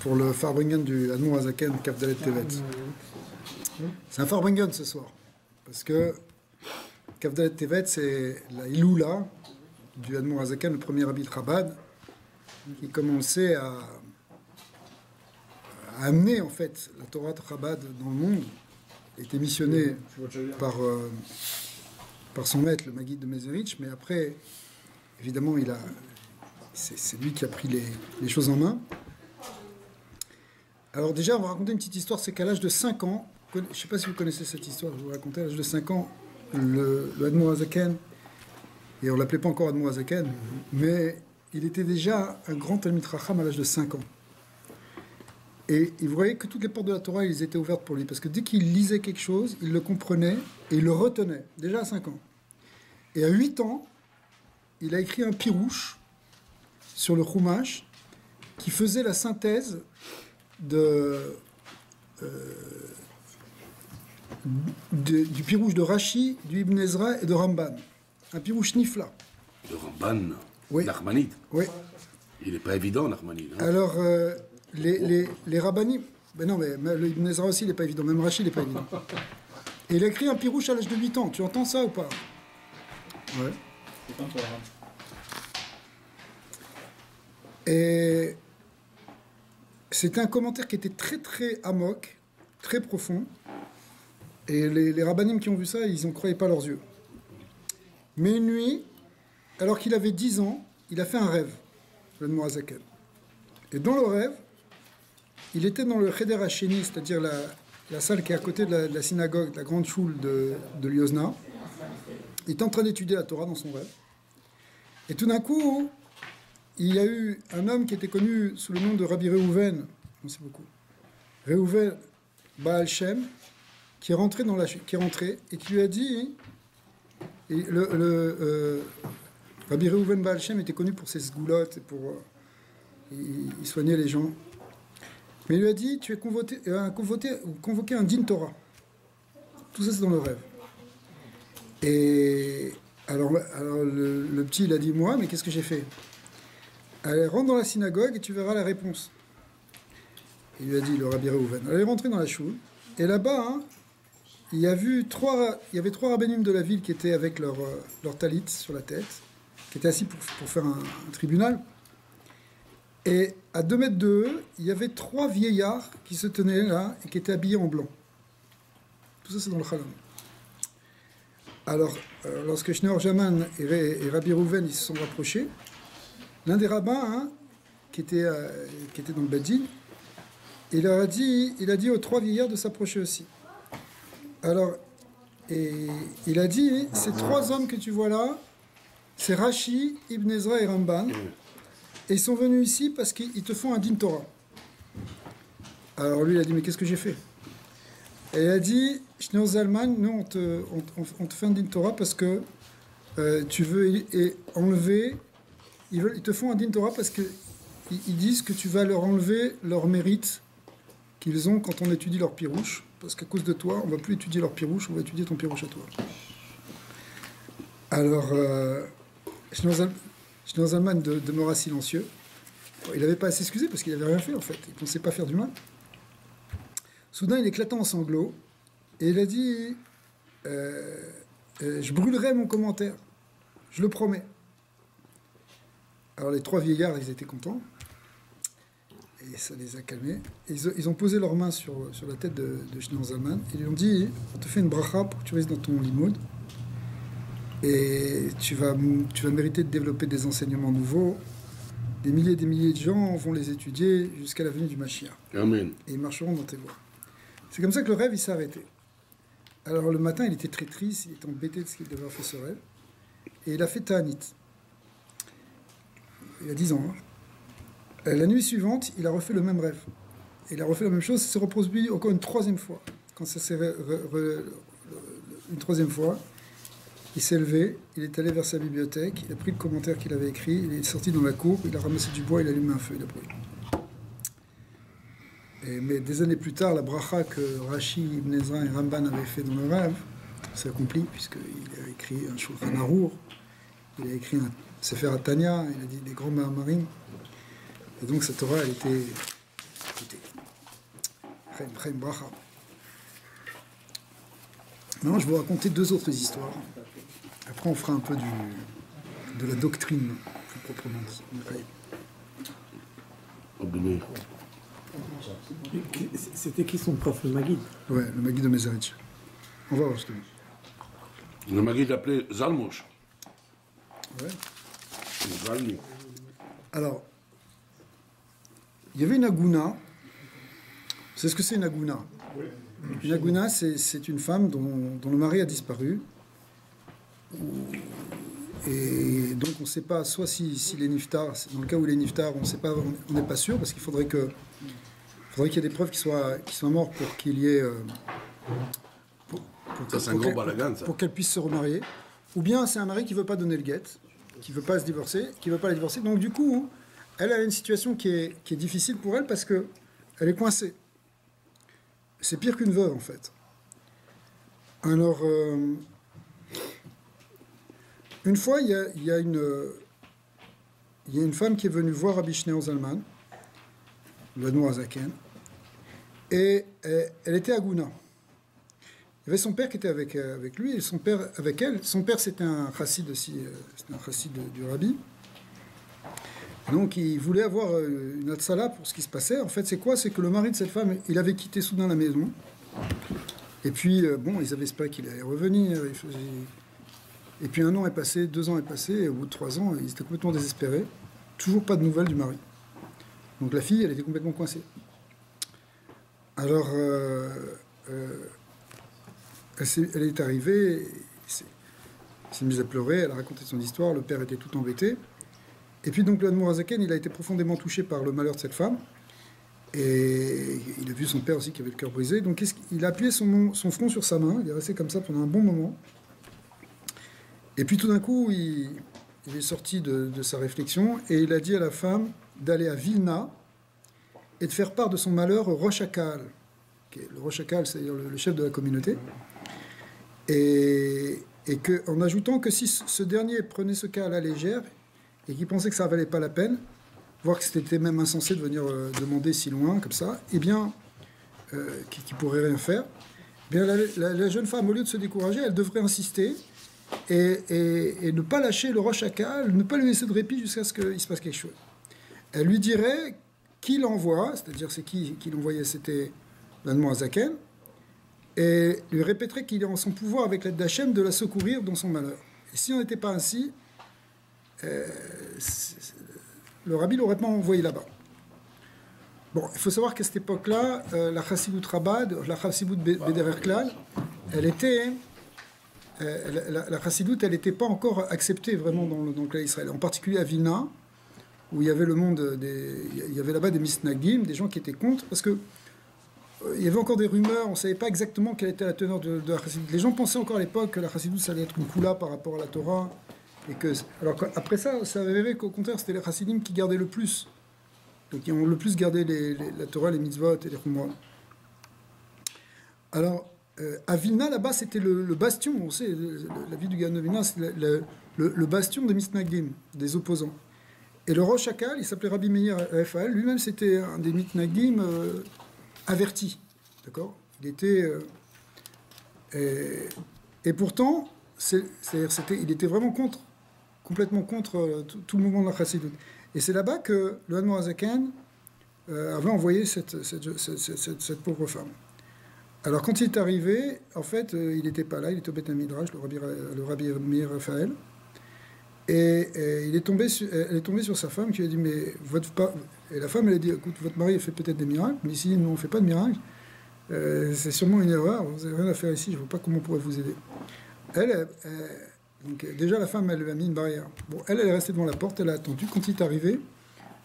pour le Farbringen du Admor Azaken Kafdalet Tevet. C'est un Farbringen ce soir, parce que Kafdalet Tevet, c'est la Iloula du Admor Azaken, le premier Rabbi de Chabad, qui commençait à amener en fait la Torah de Chabad dans le monde. Il était missionné par son maître, le Maguide de Mezerich, mais après, évidemment, c'est lui qui a pris les choses en main. Alors déjà, on va raconter une petite histoire, c'est qu'à l'âge de 5 ans, je ne sais pas si vous connaissez cette histoire, je vais vous raconter, à l'âge de 5 ans, le Admor Azaken, et on ne l'appelait pas encore Admor Azaken, mais il était déjà un grand Talmid Chacham à l'âge de 5 ans. Et vous voyez que toutes les portes de la Torah, ils étaient ouvertes pour lui, parce que dès qu'il lisait quelque chose, il le comprenait et il le retenait, déjà à 5 ans. Et à 8 ans, il a écrit un pirouche sur le Chumash qui faisait la synthèse du pirouche de Rashi, du Ibn Ezra et de Ramban. Un pirouche nifla. De Ramban, oui. Nachmanide. Oui. Il n'est pas évident, Nachmanide. Hein. Alors, les rabbanim, ben non, mais le Ibn Ezra aussi, il n'est pas évident, même Rashi, il n'est pas évident. Et il a écrit un pirouche à l'âge de 8 ans, tu entends ça ou pas? Ouais. C'est pas toi, hein. Et c'était un commentaire qui était très très amok, très profond. Et les rabbanim qui ont vu ça, ils n'en croyaient pas leurs yeux. Mais une nuit, alors qu'il avait 10 ans, il a fait un rêve, le Admor Azaken. Et dans le rêve, il était dans le Cheder Hasheni, c'est-à-dire la salle qui est à côté de la synagogue, de la grande choule de Liozna. Il était en train d'étudier la Torah dans son rêve. Et tout d'un coup, il y a eu un homme qui était connu sous le nom de Rabbi Reuven, on sait beaucoup, Reuven Baal Shem, qui est rentré et qui lui a dit, Rabbi Reuven Baal Shem était connu pour ses sgoulottes et pour il soignait les gens. Mais il lui a dit, tu es convoqué un din Torah. Tout ça c'est dans le rêve. Et alors le petit il a dit, moi, mais qu'est-ce que j'ai fait? Allez, rentre dans la synagogue et tu verras la réponse. Il lui a dit, le Rabbi Reuven. Elle est rentrée dans la choule, et là-bas, hein, il y avait 3 rabbinim de la ville qui étaient avec leur talit sur la tête, qui étaient assis pour faire un tribunal. Et à 2 mètres de eux, il y avait 3 vieillards qui se tenaient là et qui étaient habillés en blanc. Tout ça, c'est dans le Chalam. Alors, lorsque Shneur Jaman et Rabbi Reuven ils se sont rapprochés, l'un des rabbins, hein, qui était dans le Bedin, il a dit aux 3 vieillards de s'approcher aussi. Alors, et il a dit, ces 3 hommes que tu vois là, c'est Rashi, Ibn Ezra et Ramban, et ils sont venus ici parce qu'ils te font un din Torah. Alors lui, il a dit, mais qu'est-ce que j'ai fait? Et il a dit, Shneur Zalman, nous, on te fait un din Torah parce que tu veux enlever... Ils te font un din Torah parce qu'ils disent que tu vas leur enlever leur mérite qu'ils ont quand on étudie leur pirouche, parce qu'à cause de toi, on ne va plus étudier leur pirouche, on va étudier ton pirouche à toi. Alors, Shneur Zalman demeura silencieux. Il n'avait pas à s'excuser parce qu'il n'avait rien fait en fait, il ne pensait pas faire du mal. Soudain, il éclata en sanglots, et il a dit je brûlerai mon commentaire, je le promets. Alors les 3 vieillards, ils étaient contents, et ça les a calmés. Et ils ont posé leurs mains sur la tête de Shneur Zalman, et ils lui ont dit, on te fait une bracha pour que tu restes dans ton limoud, et tu vas mériter de développer des enseignements nouveaux. Des milliers et des milliers de gens vont les étudier jusqu'à la venue du Mashiach. Amen. Et ils marcheront dans tes voies. C'est comme ça que le rêve, il s'est arrêté. Alors le matin, il était très triste, il était embêté de ce qu'il devait avoir fait ce rêve, et il a fait Ta'anit. Il a 10 ans. Hein. La nuit suivante, il a refait le même rêve. Et il a refait la même chose, ça s'est reproduit encore une 3e fois. Quand ça s'est une 3e fois, il s'est levé, il est allé vers sa bibliothèque, il a pris le commentaire qu'il avait écrit, il est sorti dans la cour, il a ramassé du bois, il a allumé un feu, il a brûlé. Mais des années plus tard, la bracha que Rashi, Ibn Ezra et Ramban avaient fait dans le rêve s'est accomplie, puisqu'il a écrit un Shulchan Arour, il a écrit un Sefer Tanya, il a dit des grands Maharim. Et donc cette Torah, elle était Chaim Bracha. Maintenant, je vais vous raconter 2 autres histoires. Après, on fera un peu de la doctrine, plus proprement dit. C'était qui son prof, le Maguid? Ouais, le Maguid de Mezerich. On va voir ce que Le Maguid l'appelait Zalmouch. Ouais. Zalmi. Alors, il y avait une Aguna. C'est ce que c'est une Aguna? Oui. Une Aguna, c'est une femme dont le mari a disparu. Et donc on ne sait pas, soit s'il est niftar, dans le cas où il est niftar, on n'est pas sûr, parce qu'il faudrait qu'il y ait des preuves qui soient morts pour qu'il y ait... pour qu'elle puisse se remarier. Ou bien c'est un mari qui ne veut pas donner le guet, qui ne veut pas se divorcer, qui ne veut pas la divorcer. Donc du coup, elle a une situation qui est difficile pour elle parce qu'elle est coincée. C'est pire qu'une veuve en fait. Alors... une fois, il y a une femme qui est venue voir Rabbi Shneur Zalman, le Noazaken, et elle était Aguna. Il y avait son père qui était avec lui, et son père avec elle. Son père, c'était un chassid aussi, c'était un chassid du Rabbi. Donc, il voulait avoir une hatzala pour ce qui se passait. En fait, c'est quoi? C'est que le mari de cette femme, il avait quitté soudain la maison. Et puis, ils avaient espéré qu'il allait revenir. Et puis 1 an est passé, 2 ans est passé, et au bout de 3 ans, ils étaient complètement désespérés. Toujours pas de nouvelles du mari. Donc la fille, elle était complètement coincée. Alors, elle est arrivée, elle s'est mise à pleurer, elle a raconté son histoire, le père était tout embêté. Et puis donc le Admour Azaken, il a été profondément touché par le malheur de cette femme. Et il a vu son père aussi qui avait le cœur brisé. Donc il a appuyé son front sur sa main, il est resté comme ça pendant un bon moment. Et puis tout d'un coup, il est sorti de sa réflexion et il a dit à la femme d'aller à Vilna et de faire part de son malheur au Rosh Hakal. Le Rosh Hakal, c'est-à-dire le chef de la communauté. Et en ajoutant que si ce dernier prenait ce cas à la légère et qu'il pensait que ça ne valait pas la peine, voire que c'était même insensé de venir demander si loin, comme ça, eh bien, qu'il ne pourrait rien faire, eh bien, la jeune femme, au lieu de se décourager, elle devrait insister et ne pas lâcher le Rosh Hakal, ne pas lui laisser de répit jusqu'à ce qu'il se passe quelque chose. Elle lui dirait qui l'envoie, c'est-à-dire c'est qui l'envoyait, c'était l'Admour Azaken, et lui répéterait qu'il est en son pouvoir, avec l'aide d'Hachem, de la secourir dans son malheur. Et si on n'était pas ainsi, le rabbi l'aurait pas envoyé là-bas. Bon, il faut savoir qu'à cette époque-là, la Chassidut Rabad, la Chassidut Bederer Klal, elle était... la Chassidut, elle n'était pas encore acceptée vraiment dans le clan d'Israël, en particulier à Vilna, où il y avait il y avait là-bas des misnagdim, des gens qui étaient contre, parce que il y avait encore des rumeurs, on ne savait pas exactement quelle était la teneur de la Chassidut. Les gens pensaient encore à l'époque que la Chassidut, ça allait être une koula par rapport à la Torah, et que, alors après ça, ça avait qu'au contraire, c'était les Chassidim qui gardaient le plus, donc qui ont le plus gardé la Torah, les mitzvot et les chumrot. Alors, à Vilna, là-bas, c'était le bastion, on sait, la ville du Gaon de Vilna, c'est le bastion des Mitnagdim, des opposants. Et le Rosh Hakal, il s'appelait Rabbi Meir Raphaël, lui-même c'était un des Mitnagdim avertis, d'accord? Il était... et pourtant, il était vraiment complètement contre tout le mouvement de la Chassidut. Et c'est là-bas que le Admour Azaken avait envoyé cette pauvre femme. Alors, quand il est arrivé, en fait, il n'était pas là, il était au Beth Midrash, le Rabbi Meir Raphaël, et elle est tombée sur sa femme qui lui a dit, mais et la femme, elle a dit, écoute, votre mari fait peut-être des miracles, mais ici, nous, on ne fait pas de miracles, c'est sûrement une erreur, vous n'avez rien à faire ici, je ne vois pas comment on pourrait vous aider. Donc, déjà, la femme, elle lui a mis une barrière. Bon, elle est restée devant la porte, elle a attendu. Quand il est arrivé,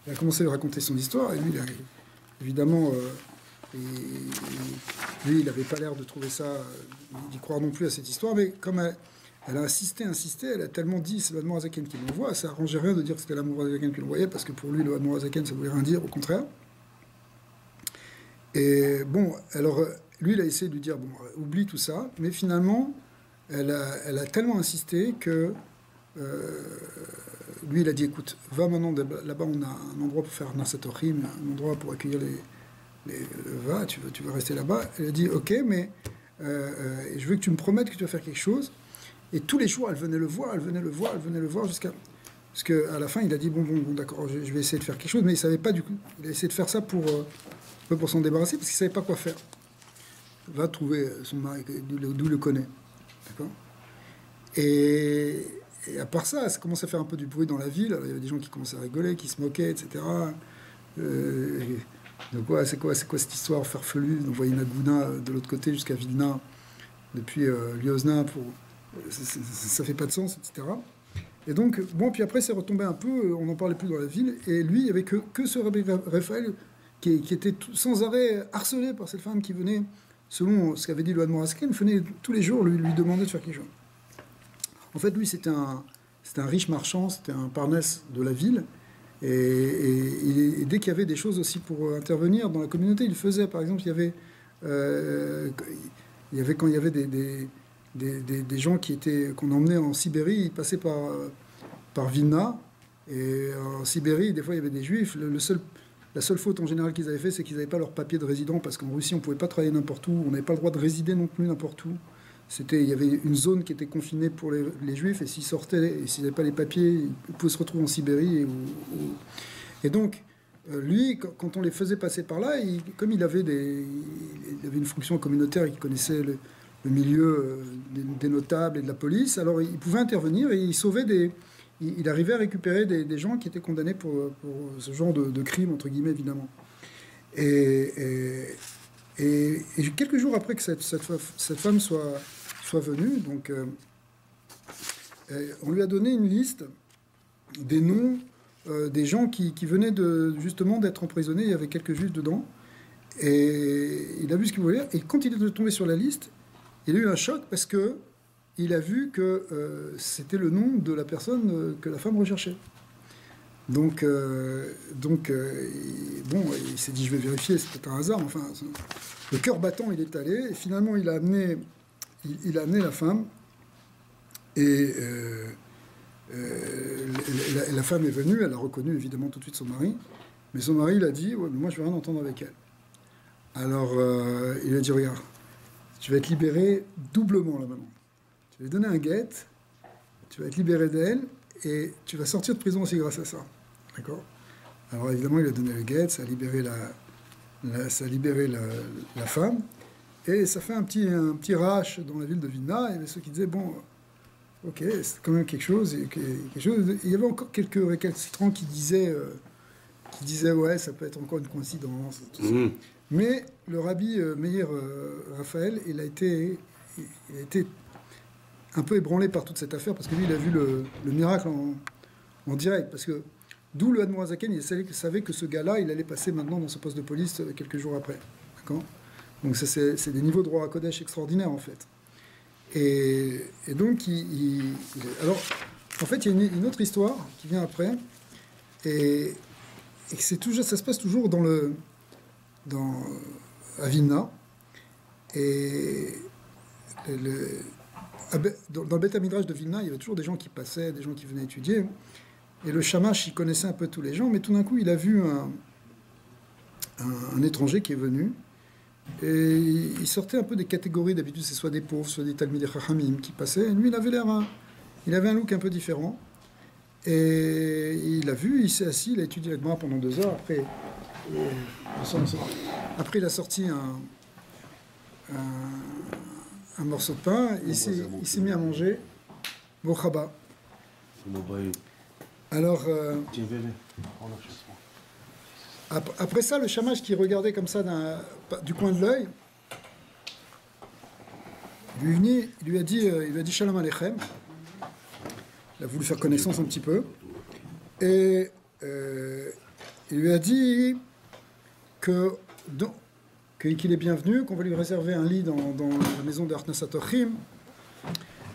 elle a commencé à lui raconter son histoire, et lui, évidemment... lui, il n'avait pas l'air de trouver ça, d'y croire non plus à cette histoire, mais comme elle a insisté, elle a tellement dit c'est l'Admour Azaken qui l'envoie, ça n'arrangeait rien de dire que c'était l'Admour Azaken qui l'envoyait, parce que pour lui, l'Admour Azaken, ça ne voulait rien dire, au contraire. Et bon, alors, lui, il a essayé de lui dire, bon, oublie tout ça, mais finalement, elle a tellement insisté que lui, il a dit, écoute, va maintenant, là-bas, on a un endroit pour faire Nasatorim, un endroit pour accueillir Va, tu vas rester là-bas. Elle a dit, ok, mais je veux que tu me promettes que tu vas faire quelque chose. Et tous les jours, elle venait le voir, jusqu'à... Parce qu'à la fin, il a dit, bon, d'accord, je vais essayer de faire quelque chose, mais il ne savait pas du coup. Il a essayé de faire ça pour s'en débarrasser, parce qu'il ne savait pas quoi faire. Va trouver son mari, d'où il le connaît. D'accord. Et à part ça, ça commence à faire un peu du bruit dans la ville. Alors, il y avait des gens qui commençaient à rigoler, qui se moquaient, etc. Donc, c'est quoi cette histoire farfelue d'envoyer Nagouna de l'autre côté jusqu'à Vilna, depuis Liozna, ça fait pas de sens, etc. Et donc, bon, puis après, c'est retombé un peu, on n'en parlait plus dans la ville, et lui, il n'y avait que ce Rabbi Raphaël qui était sans arrêt harcelé par cette femme qui venait, selon ce qu'avait dit le Admor Asken, venait tous les jours lui demander de faire quelque chose. En fait, lui, c'était un riche marchand, c'était un parnasse de la ville, et dès qu'il y avait des choses aussi pour intervenir dans la communauté, il le faisait. Par exemple, il y avait quand il y avait des gens qu'on emmenait en Sibérie, ils passaient par Vilna, et en Sibérie, des fois, il y avait des juifs. La seule faute en général qu'ils avaient fait, c'est qu'ils n'avaient pas leur papier de résident, parce qu'en Russie, on ne pouvait pas travailler n'importe où, on n'avait pas le droit de résider non plus n'importe où. Il y avait une zone qui était confinée pour les juifs, et s'ils sortaient, et s'ils n'avaient pas les papiers, ils pouvaient se retrouver en Sibérie. Et donc, lui, quand on les faisait passer par là, comme il avait une fonction communautaire et qu'il connaissait le milieu des notables et de la police, alors il pouvait intervenir et il sauvait il arrivait à récupérer des gens qui étaient condamnés pour ce genre de crime, entre guillemets, évidemment. Et quelques jours après que cette femme soit venue, donc, on lui a donné une liste des noms des gens qui venaient justement d'être emprisonnés. Il y avait quelques juifs dedans. Et il a vu ce qu'il voulait. Et quand il est tombé sur la liste, il a eu un choc parce que il a vu que c'était le nom de la personne que la femme recherchait. Donc, bon, il s'est dit, je vais vérifier, c'est peut-être un hasard. Enfin, le cœur battant, il est allé. Et finalement, il a amené la femme. Et la femme est venue. Elle a reconnu évidemment tout de suite son mari. Mais son mari, il a dit, ouais, mais moi, je ne veux rien entendre avec elle. Alors, il a dit, regarde, tu vas être libéré doublement là maintenant. Tu vas lui donner un guet, tu vas être libéré d'elle, et tu vas sortir de prison aussi grâce à ça. D'accord. Alors évidemment, il a donné le guet, ça a libéré la femme, et ça fait un petit rash dans la ville de Vilna. Il y avait ceux qui disaient, bon, ok, c'est quand même quelque chose. Il y avait encore quelques récalcitrants qui disaient, ouais, ça peut être encore une coïncidence. Tout ça. Mais le rabbi Meir Raphaël, il a été un peu ébranlé par toute cette affaire, parce que lui, il a vu le miracle en direct. Parce que, d'où le Admor Hazaken, il savait que ce gars-là, il allait passer maintenant dans ce poste de police quelques jours après. D'accord. Donc ça, c'est des niveaux de roi à Kodesh extraordinaires, en fait. Et donc, alors, en fait, il y a une autre histoire qui vient après, et ça se passe toujours à Vilna, et dans le Beth Midrash de Vilna, il y avait toujours des gens qui passaient, des gens qui venaient étudier, et le Shamash, il connaissait un peu tous les gens, mais tout d'un coup, il a vu un étranger qui est venu, et il sortait un peu des catégories. D'habitude, c'est soit des pauvres, soit des Talmidei Chachamim qui passaient, et lui, il avait un look un peu différent, et il l'a vu, il s'est assis, il a étudié la Gemara pendant 2 heures. Après, il a sorti un morceau de pain, il s'est mis à manger. Bochaba. Alors, après ça, le Shamash qui regardait comme ça du coin de l'œil, il lui a dit Shalom Aleichem. Il a voulu faire connaissance un petit peu. Et il lui a dit qu'il est bienvenu, qu'on va lui réserver un lit dans la maison de Hartnasat Ochim,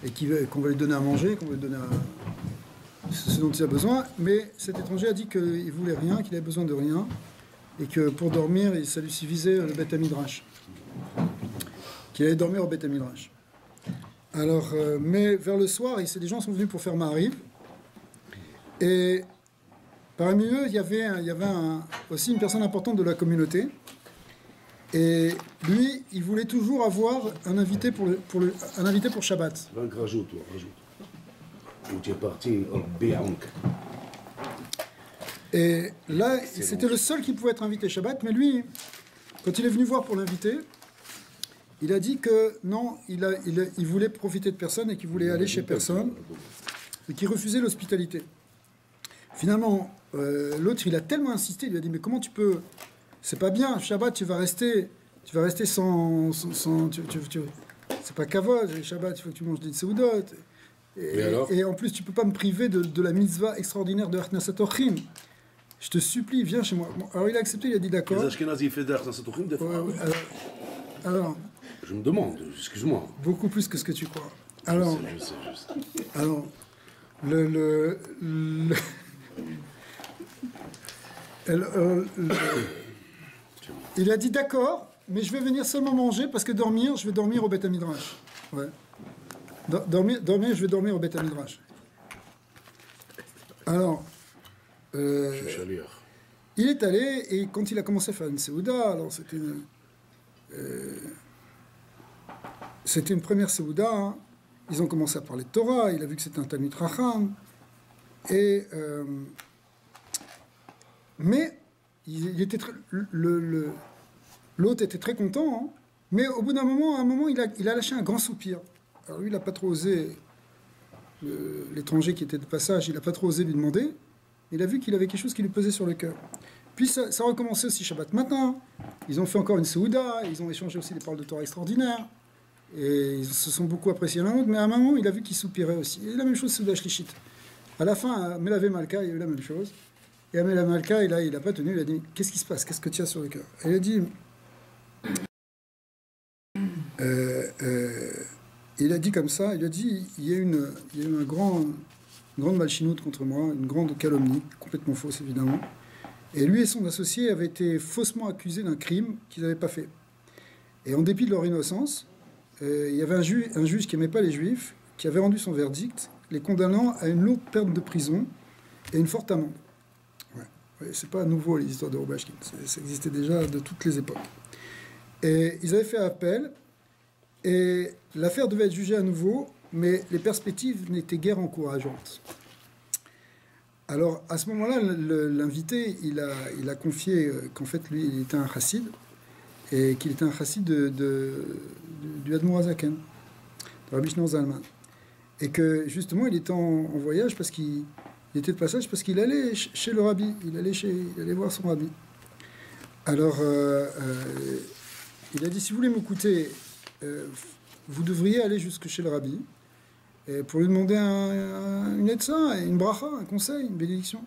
et qu'on va lui donner à manger, qu'on va lui donner ce dont il a besoin. Mais cet étranger a dit qu'il ne voulait rien, qu'il avait besoin de rien, et que pour dormir, ça lui suffisait le Beth Midrash. Qu'il allait dormir au Beth Midrash. Alors, mais vers le soir, des gens sont venus pour faire Ma'ariv, et parmi eux, il y avait aussi une personne importante de la communauté, Et lui, il voulait toujours avoir un invité un invité pour Shabbat. Donc rajoute. Donc tu es parti au Béank. Et là, c'était le seul qui pouvait être invité Shabbat, mais lui, quand il est venu voir pour l'inviter, il a dit que non, il voulait profiter de personne et qu'il voulait aller chez personne, et qu'il refusait l'hospitalité. Finalement, l'autre, il a tellement insisté, il lui a dit, mais comment tu peux... C'est pas bien, Shabbat, tu vas rester sans c'est pas kavod, Shabbat, il faut que tu manges des seudot. Et en plus, tu peux pas me priver de la mitzvah extraordinaire de Achnasat Orchim. Je te supplie, viens chez moi. Bon, alors il a accepté, il a dit d'accord. Les Ashkenazis font d'Achnasat Orchim des fois. Alors, je me demande, excuse-moi. beaucoup plus que ce que tu crois. Alors, Je sais. alors il a dit d'accord, mais je vais venir seulement manger parce que dormir, je vais dormir au Beth Midrash. Ouais. Dormir, je vais dormir au Beth Midrash. Alors, il est allé et quand il a commencé à faire une Seouda, alors c'était une première Seouda, hein. Ils ont commencé à parler de Torah, il a vu que c'était un Talmid Racham, et mais il était l'autre était très content, hein, mais au bout d'un moment, à un moment, il a lâché un grand soupir. Alors lui, il n'a pas trop osé, l'étranger qui était de passage, il n'a pas trop osé lui demander. Il a vu qu'il avait quelque chose qui lui pesait sur le cœur. Puis ça a recommencé aussi Shabbat matin. Ils ont fait encore une Seouda, ils ont échangé aussi des paroles de Torah extraordinaires. Et ils se sont beaucoup appréciés l'un l'autre, mais à un moment, il a vu qu'il soupirait aussi. Et la même chose, Seouda Shlichit. À la fin, à Melavé Malka, il y a eu la même chose. Et à Melavé Malka, il n'a pas tenu, il a dit, qu'est-ce qui se passe? Qu'est-ce que tu as sur le cœur? Et il a dit... il a dit comme ça, il a dit, il y a eu une grande malchinoute contre moi, une grande calomnie, complètement fausse évidemment. Et lui et son associé avaient été faussement accusés d'un crime qu'ils n'avaient pas fait. Et en dépit de leur innocence, il y avait un juge qui n'aimait pas les juifs, qui avait rendu son verdict, les condamnant à une lourde perte de prison et une forte amende. Ouais, c'est pas nouveau les histoires de Rubashkin, ça existait déjà de toutes les époques. Et ils avaient fait appel, et l'affaire devait être jugée à nouveau, mais les perspectives n'étaient guère encourageantes. Alors, à ce moment-là, l'invité, il a confié qu'en fait, lui, il était un chassid, et qu'il était un chassid du Admour HaZaken, de Rabbi Shneur Zalman. Et que, justement, il était en voyage parce qu'il était de passage, parce qu'il allait chez le rabbi, il allait voir son rabbi. Alors, il a dit, si vous voulez m'écouter, vous devriez aller jusque chez le rabbi, pour lui demander une etzah, une bracha, un conseil, une bénédiction.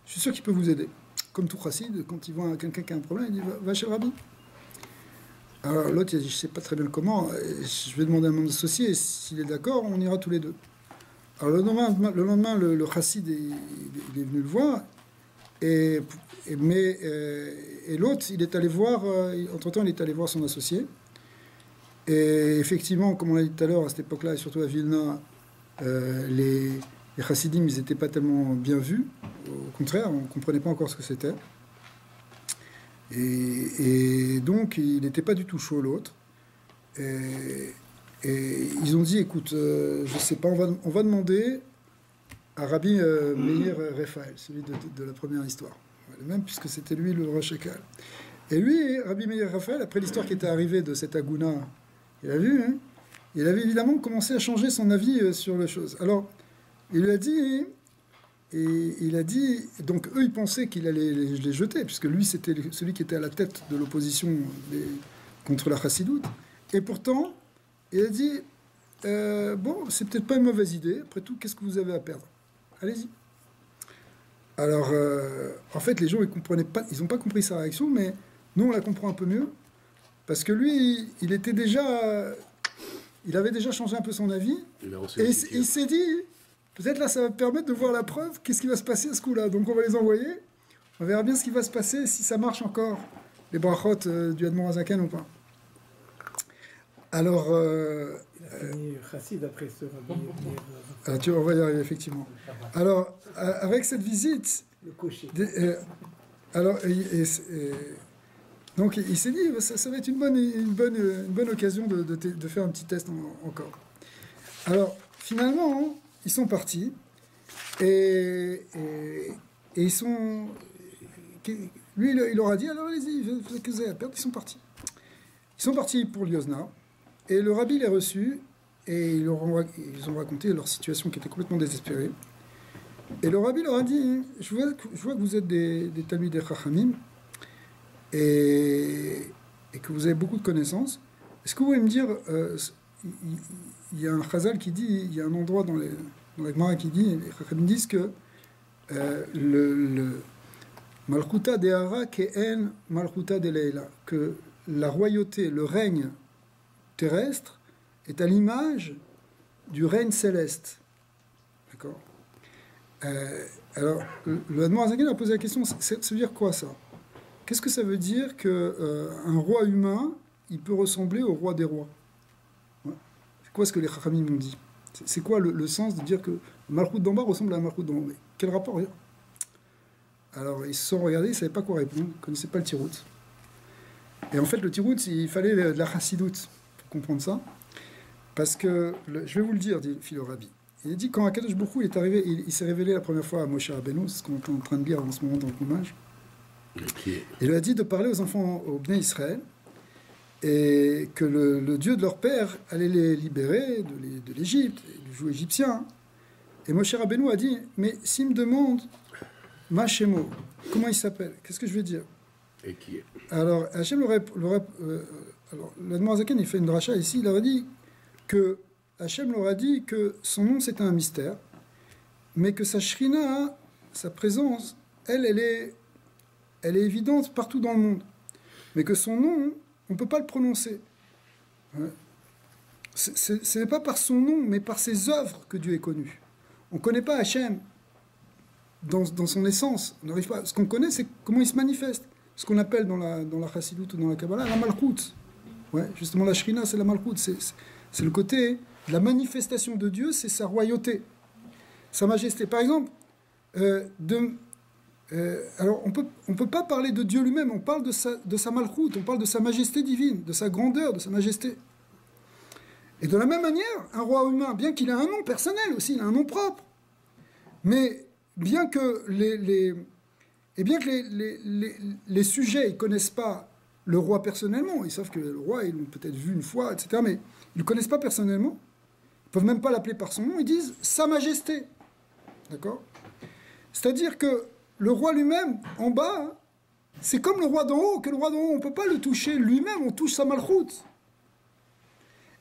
Je suis sûr qu'il peut vous aider. Comme tout chassid, quand il voit quelqu'un qui a un problème, il dit va chez le rabbi. Alors l'autre, il a dit je ne sais pas très bien comment, je vais demander à mon associé, et s'il est d'accord, on ira tous les deux. Alors le lendemain, le chassid il est venu le voir, et l'autre, il est allé voir, entre-temps, il est allé voir son associé. Et effectivement, comme on l'a dit tout à l'heure, à cette époque-là, et surtout à Vilna, les chassidim, ils n'étaient pas tellement bien vus. Au contraire, on ne comprenait pas encore ce que c'était. Et donc, il n'était pas du tout chaud, l'autre. Et ils ont dit, écoute, je ne sais pas, on va demander à Rabbi Meir Raphaël, celui de la première histoire. Le même, puisque c'était lui le Rosh Hakal. Et lui, Rabbi Meir Raphaël, après l'histoire qui était arrivée de cet Aguna, il a vu, hein, il avait évidemment commencé à changer son avis sur les choses. Alors, il lui a dit, donc eux, ils pensaient qu'il allait les jeter, puisque lui, c'était celui qui était à la tête de l'opposition contre la chassidoute. Et pourtant, il a dit, bon, c'est peut-être pas une mauvaise idée, après tout, qu'est-ce que vous avez à perdre? Allez-y. Alors, en fait, les gens, ils n'ont pas compris sa réaction, mais nous, on la comprend un peu mieux, parce que lui, il avait déjà changé un peu son avis, et il s'est dit, peut-être là, ça va permettre de voir la preuve, qu'est-ce qui va se passer à ce coup-là. Donc on va les envoyer, on verra bien ce qui va se passer, si ça marche encore, les brachot du Admour HaZaken ou pas. Alors... il a fini chassid après ce rabbi. On va y arriver, effectivement. Alors, avec cette visite... Le cocher. Donc il s'est dit, ça va être une bonne occasion de faire un petit test encore. Alors finalement, ils sont partis et ils sont... Lui, il leur a dit, alors allez-y, vous avez que vous avez à perdre, ils sont partis. Ils sont partis pour Liozna et le rabbi les reçut et ils ont raconté leur situation qui était complètement désespérée. Et le rabbi leur a dit, je vois que vous êtes des Talmidei Chachamim, et que vous avez beaucoup de connaissances. Est-ce que vous pouvez me dire, il y a un chazal qui dit, il y a un endroit dans la Gemara qui dit, les Chachamim disent que le Malchuta de'ara ke'en Malchuta de Leila, que la royauté, le règne terrestre est à l'image du règne céleste. D'accord. Alors, le Admor Azaken a posé la question, ça veut dire quoi ça? Qu'est-ce que ça veut dire qu'un roi humain, il peut ressembler au roi des rois? Ouais. C'est quoi ce que les Chachamim m'ont dit? C'est quoi le sens de dire que Malchut d'en bas ressemble à Malchut d'en haut? Mais quel rapport? Alors, ils se sont regardés, ils ne savaient pas quoi répondre, ils ne connaissaient pas le Tirout. Et en fait, le Tirout, il fallait de la chassidoute pour comprendre ça. Parce que, je vais vous le dire, dit le Rabbi. Il a dit quand Akadosh Baruch Hu est arrivé, il s'est révélé la première fois à Moshe Rabbeinu, c'est ce qu'on est en train de lire en ce moment dans le Chumash. Okay. Il lui a dit de parler aux enfants, aux Bnei Israël, et que le Dieu de leur père allait les libérer de l'Égypte, du joug égyptien. Et Moshe Rabbeinu a dit, mais s'il me demande, ma Shemo, comment il s'appelle? Qu'est-ce que je vais dire? Et qui est? Alors, Hachem alors, l'Admor Azaken, il fait une dracha ici, il leur a dit que Hachem leur a dit que son nom c'était un mystère, mais que sa shrina, sa présence, elle est évidente partout dans le monde. Mais que son nom, on ne peut pas le prononcer. Ouais. Ce n'est pas par son nom, mais par ses œuvres que Dieu est connu. On ne connaît pas Hachem dans son essence. On n'arrive pas. Ce qu'on connaît, c'est comment il se manifeste. Ce qu'on appelle dans la Chassidut ou dans la Kabbalah, la Malchut. Ouais, justement, la Shrina, c'est la Malchut. C'est le côté, la manifestation de Dieu, c'est sa royauté, sa majesté. Par exemple, alors on peut pas parler de Dieu lui-même, on parle de sa Malchut, on parle de sa majesté divine, de sa grandeur, de sa majesté. Et de la même manière, un roi humain, bien qu'il ait un nom personnel aussi, il a un nom propre, mais bien que les sujets ne connaissent pas le roi personnellement, ils savent que le roi, ils l'ont peut-être vu une fois, etc., mais ils ne le connaissent pas personnellement, ils ne peuvent même pas l'appeler par son nom, ils disent « Sa Majesté ». D'accord? C'est-à-dire que le roi lui-même, en bas, c'est comme le roi d'en haut, que le roi d'en haut, on ne peut pas le toucher lui-même, on touche sa malchoute.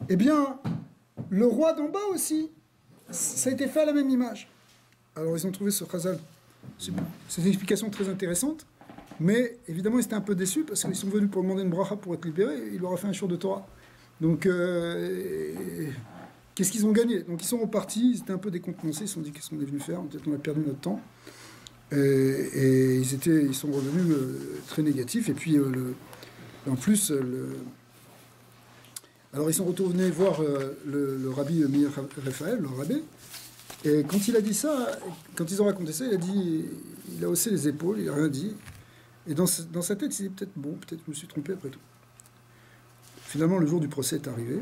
Eh bien, le roi d'en bas aussi, ça a été fait à la même image. Alors ils ont trouvé ce chazal. C'est une explication très intéressante, mais évidemment ils étaient un peu déçus parce qu'ils sont venus pour demander une bracha pour être libérés, il leur a fait un shiur de Torah. Donc, qu'est-ce qu'ils ont gagné? Donc ils sont repartis, ils étaient un peu décontenancés, ils se sont dit qu'est-ce qu'on est venu faire, peut-être on a perdu notre temps. Et ils sont revenus très négatifs, et puis en plus, alors ils sont retournés voir le rabbi Meir Raphaël, le rabbin, et quand il a dit ça, quand ils ont raconté ça, il a haussé les épaules, il n'a rien dit, et dans sa tête, il s'est dit peut-être je me suis trompé après tout. Finalement, le jour du procès est arrivé,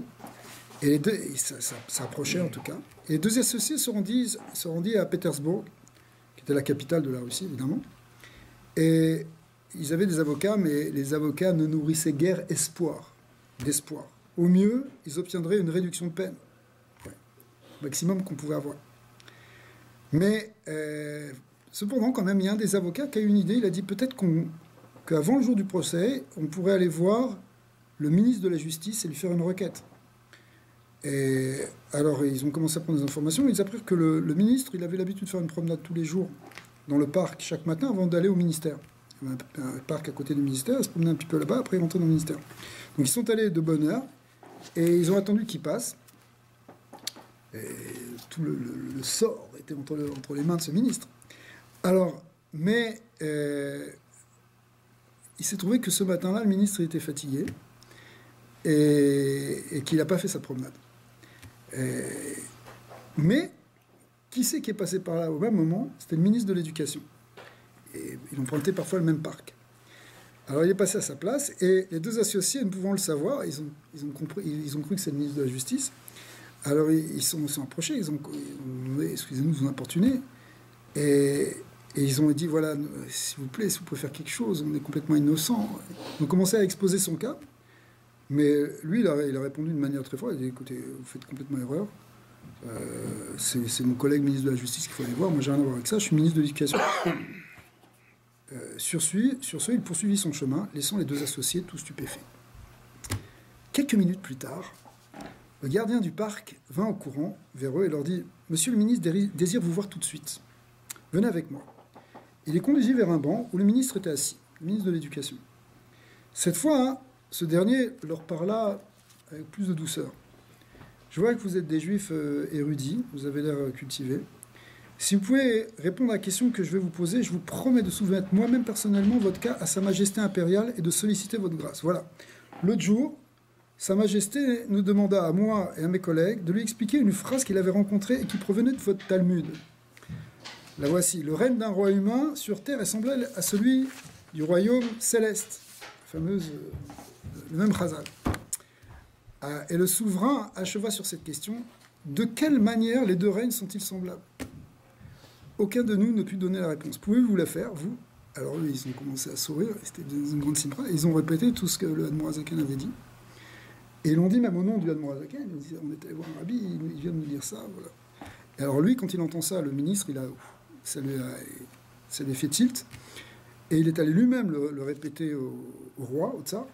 et ça approchait en tout cas, et les deux associés se rendit à Pétersbourg, qui était la capitale de la Russie, évidemment, et ils avaient des avocats, mais les avocats ne nourrissaient guère d'espoir. Au mieux, ils obtiendraient une réduction de peine. Ouais. Maximum qu'on pouvait avoir. Mais, cependant, quand même, il y a un des avocats qui a eu une idée. Il a dit peut-être qu'avant le jour du procès, on pourrait aller voir le ministre de la Justice et lui faire une requête. Et alors, ils ont commencé à prendre des informations. Ils apprirent que le ministre, il avait l'habitude de faire une promenade tous les jours dans le parc, chaque matin, avant d'aller au ministère. Il y avait un parc à côté du ministère, il se promenait un petit peu là-bas, après il rentrait dans le ministère. Donc ils sont allés de bonne heure, et ils ont attendu qu'il passe. Et tout le sort était entre les mains de ce ministre. Alors, mais il s'est trouvé que ce matin-là, le ministre était fatigué et qu'il n'a pas fait sa promenade. Mais qui c'est qui est passé par là au même moment? C'était le ministre de l'Éducation. Et ils empruntaient parfois le même parc. Alors il est passé à sa place et les deux associés, ne pouvant le savoir, ils ont cru que c'est le ministre de la Justice. Alors ils sont approchés, ils ont demandé, excusez-nous de vous importuner. Et ils ont dit, voilà, s'il vous plaît, si vous pouvez faire quelque chose, on est complètement innocent. Ils ont commencé à exposer son cas. Mais lui, il a répondu d'une manière très forte. Il a dit, écoutez, vous faites complètement erreur. C'est mon collègue ministre de la Justice qu'il faut aller voir. Moi, j'ai rien à voir avec ça. Je suis ministre de l'Éducation. Sur ce, il poursuivit son chemin, laissant les deux associés tout stupéfaits. Quelques minutes plus tard, le gardien du parc vint en courant vers eux et leur dit, « Monsieur le ministre désire vous voir tout de suite. Venez avec moi. » Il les conduisit vers un banc où le ministre était assis, le ministre de l'Éducation. Cette fois, ce dernier leur parla avec plus de douceur. « Je vois que vous êtes des juifs érudits, vous avez l'air cultivés. Si vous pouvez répondre à la question que je vais vous poser, je vous promets de soumettre moi-même personnellement votre cas à Sa Majesté impériale et de solliciter votre grâce. » Voilà. L'autre jour, Sa Majesté nous demanda à moi et à mes collègues de lui expliquer une phrase qu'il avait rencontrée et qui provenait de votre Talmud. La voici. Le règne d'un roi humain sur terre est semblable à celui du royaume céleste. La fameuse, le même Chazal. Et le souverain acheva sur cette question. De quelle manière les deux règnes sont-ils semblables? Aucun de nous ne put donner la réponse. Pouvez-vous la faire, vous? Alors eux, ils ont commencé à sourire. C'était une grande simra. Ils ont répété tout ce que le Admorazaken avait dit. Et ils l'ont dit même au nom du Admorazaken. On était allé voir un rabbi, il vient de nous dire ça. Voilà. Et alors lui, quand il entend ça, le ministre, ça lui a fait tilt. Et il est allé lui-même le répéter au roi, au tsar.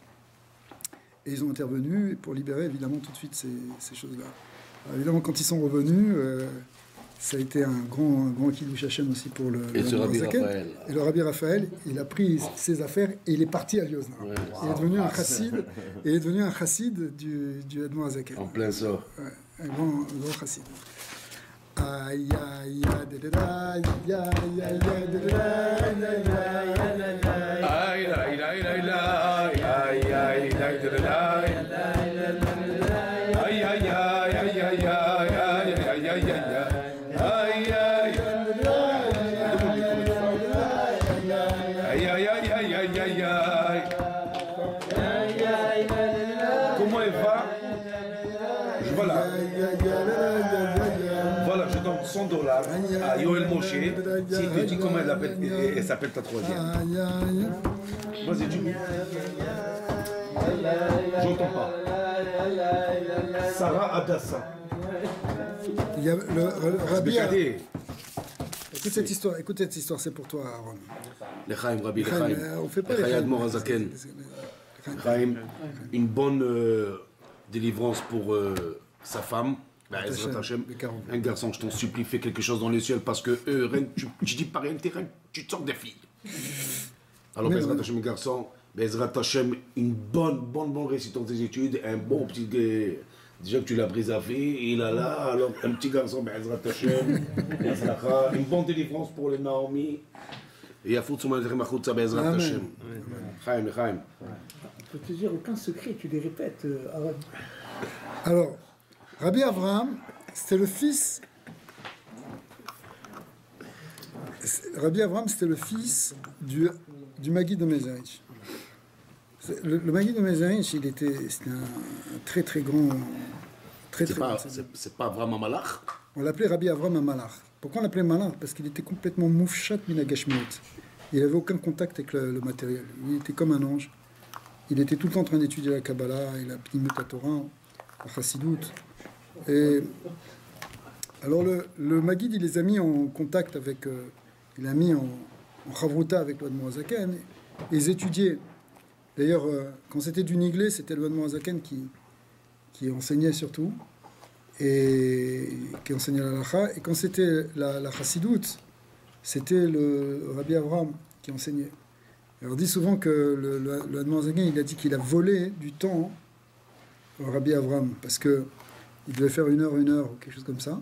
Et ils ont intervenu pour libérer évidemment tout de suite ces choses-là. Alors, évidemment, quand ils sont revenus, ça a été un grand Kiddush Hashem aussi pour le Rabbi Raphaël. Et le Rabbi Raphaël, il a pris ses affaires et il est parti à Liozna. Ouais, il est devenu un chassid. Il est devenu un chassid du Admorazaken. En plein ça. Ouais, un grand chassid. Aïe aïe aïe aïe aïe aïe aïe comment elle va? Voilà. Voilà, je donne $100 à Yoel Moshe. S'il te dit comment elle s'appelle ta troisième. Vas-y, dis-moi. J'entends pas. Sarah Adassa. Il y a le Rabbi. Écoute cette histoire, c'est pour toi, Aaron. L'Echaim, Rabbi L'Echaim. On fait pas L'Echaim Admorazaken. L'Echaim, une bonne délivrance pour sa femme. Ezrat Hashem, un garçon, je t'en supplie, fais quelque chose dans les cieux parce que tu dis pas rien, tu te sors des filles. Alors, Ezrat Hashem, un garçon, Ezrat Hashem, une bonne réussite des études, un bon petit. Déjà que tu l'as brisé à vie, il a là, alors un petit garçon, Ezrat Hashem, une bonne délivrance pour les Naomi. Et à foutre sur ma Ezrat Hashem. Chaim. Je peux te dire aucun secret, tu les répètes, Aaron. Alors, Rabbi Avraham, c'était le fils. Rabbi Avraham, c'était le fils du Maguide de Mezerich. Le Maguide de Mezerich, c'était un très très grand. C'est pas vraiment Malach. On l'appelait Rabbi Avraham Malach. Pourquoi on l'appelait Malach? Parce qu'il était complètement moufchat minagashmiut. Il n'avait aucun contact avec le matériel. Il était comme un ange. Il était tout le temps en train d'étudier la Kabbalah et la Pnimut Torah, la Chassidut. Et alors le Maguide, il les a mis en contact avec, il a mis en chavruta avec le Admorazaken. Ils étudiaient. D'ailleurs, quand c'était du Niglé, c'était le Admorazaken qui enseignait surtout, et qui enseignait la Lacha. Et quand c'était la Chassidut, c'était le Rabbi Avraham qui enseignait. Alors on dit souvent que le Admorazaken, il a dit qu'il a volé du temps au Rabbi Avraham, parce que il devait faire une heure, ou quelque chose comme ça.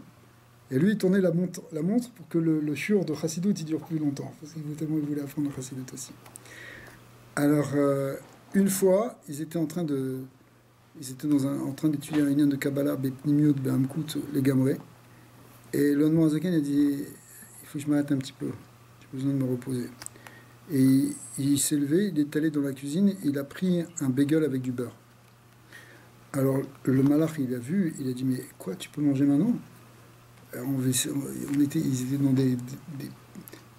Et lui, il tournait la montre pour que le shiur de Chassidut, il dure plus longtemps, parce qu'il voulait apprendre le Chassidut aussi. Alors, une fois, ils étaient en train d'étudier un union de Kabbalah, Bepnimiut, Be'amkut, les Gamré. Et le Admorazaken a dit, il faut que je m'arrête un petit peu, j'ai besoin de me reposer. Et il s'est levé, il est allé dans la cuisine, il a pris un bagel avec du beurre. Alors le malach, il a vu, il a dit, mais quoi, tu peux manger maintenant? Ils étaient dans des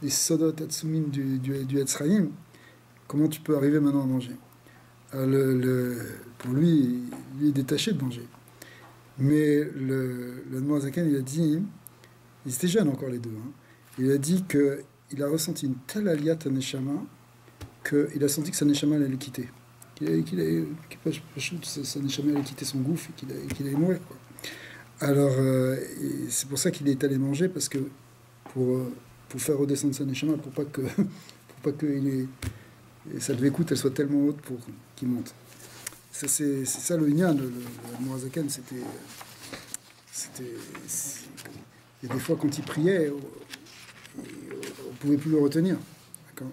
sodot atsumim du Etzraïm. Comment tu peux arriver maintenant à manger? Alors pour lui, il est détaché de manger. Mais le Noazaken, il a dit, ils étaient jeunes encore les deux, hein, il a dit qu'il a ressenti une telle aliyat à Neshama qu'il a senti que sa Neshama allait le quitter. Sa Neshama allait quitter son gouffre et qu'il allait mourir, quoi. Alors, c'est pour ça qu'il est allé manger, parce que pour faire redescendre sa Neshama, pour pas que sa l'écoute elle soit tellement haute pour qu'il monte. C'est ça le Inyan, le Mourazaken, c'était. Il y a des fois, quand il priait, on ne pouvait plus le retenir. D'accord.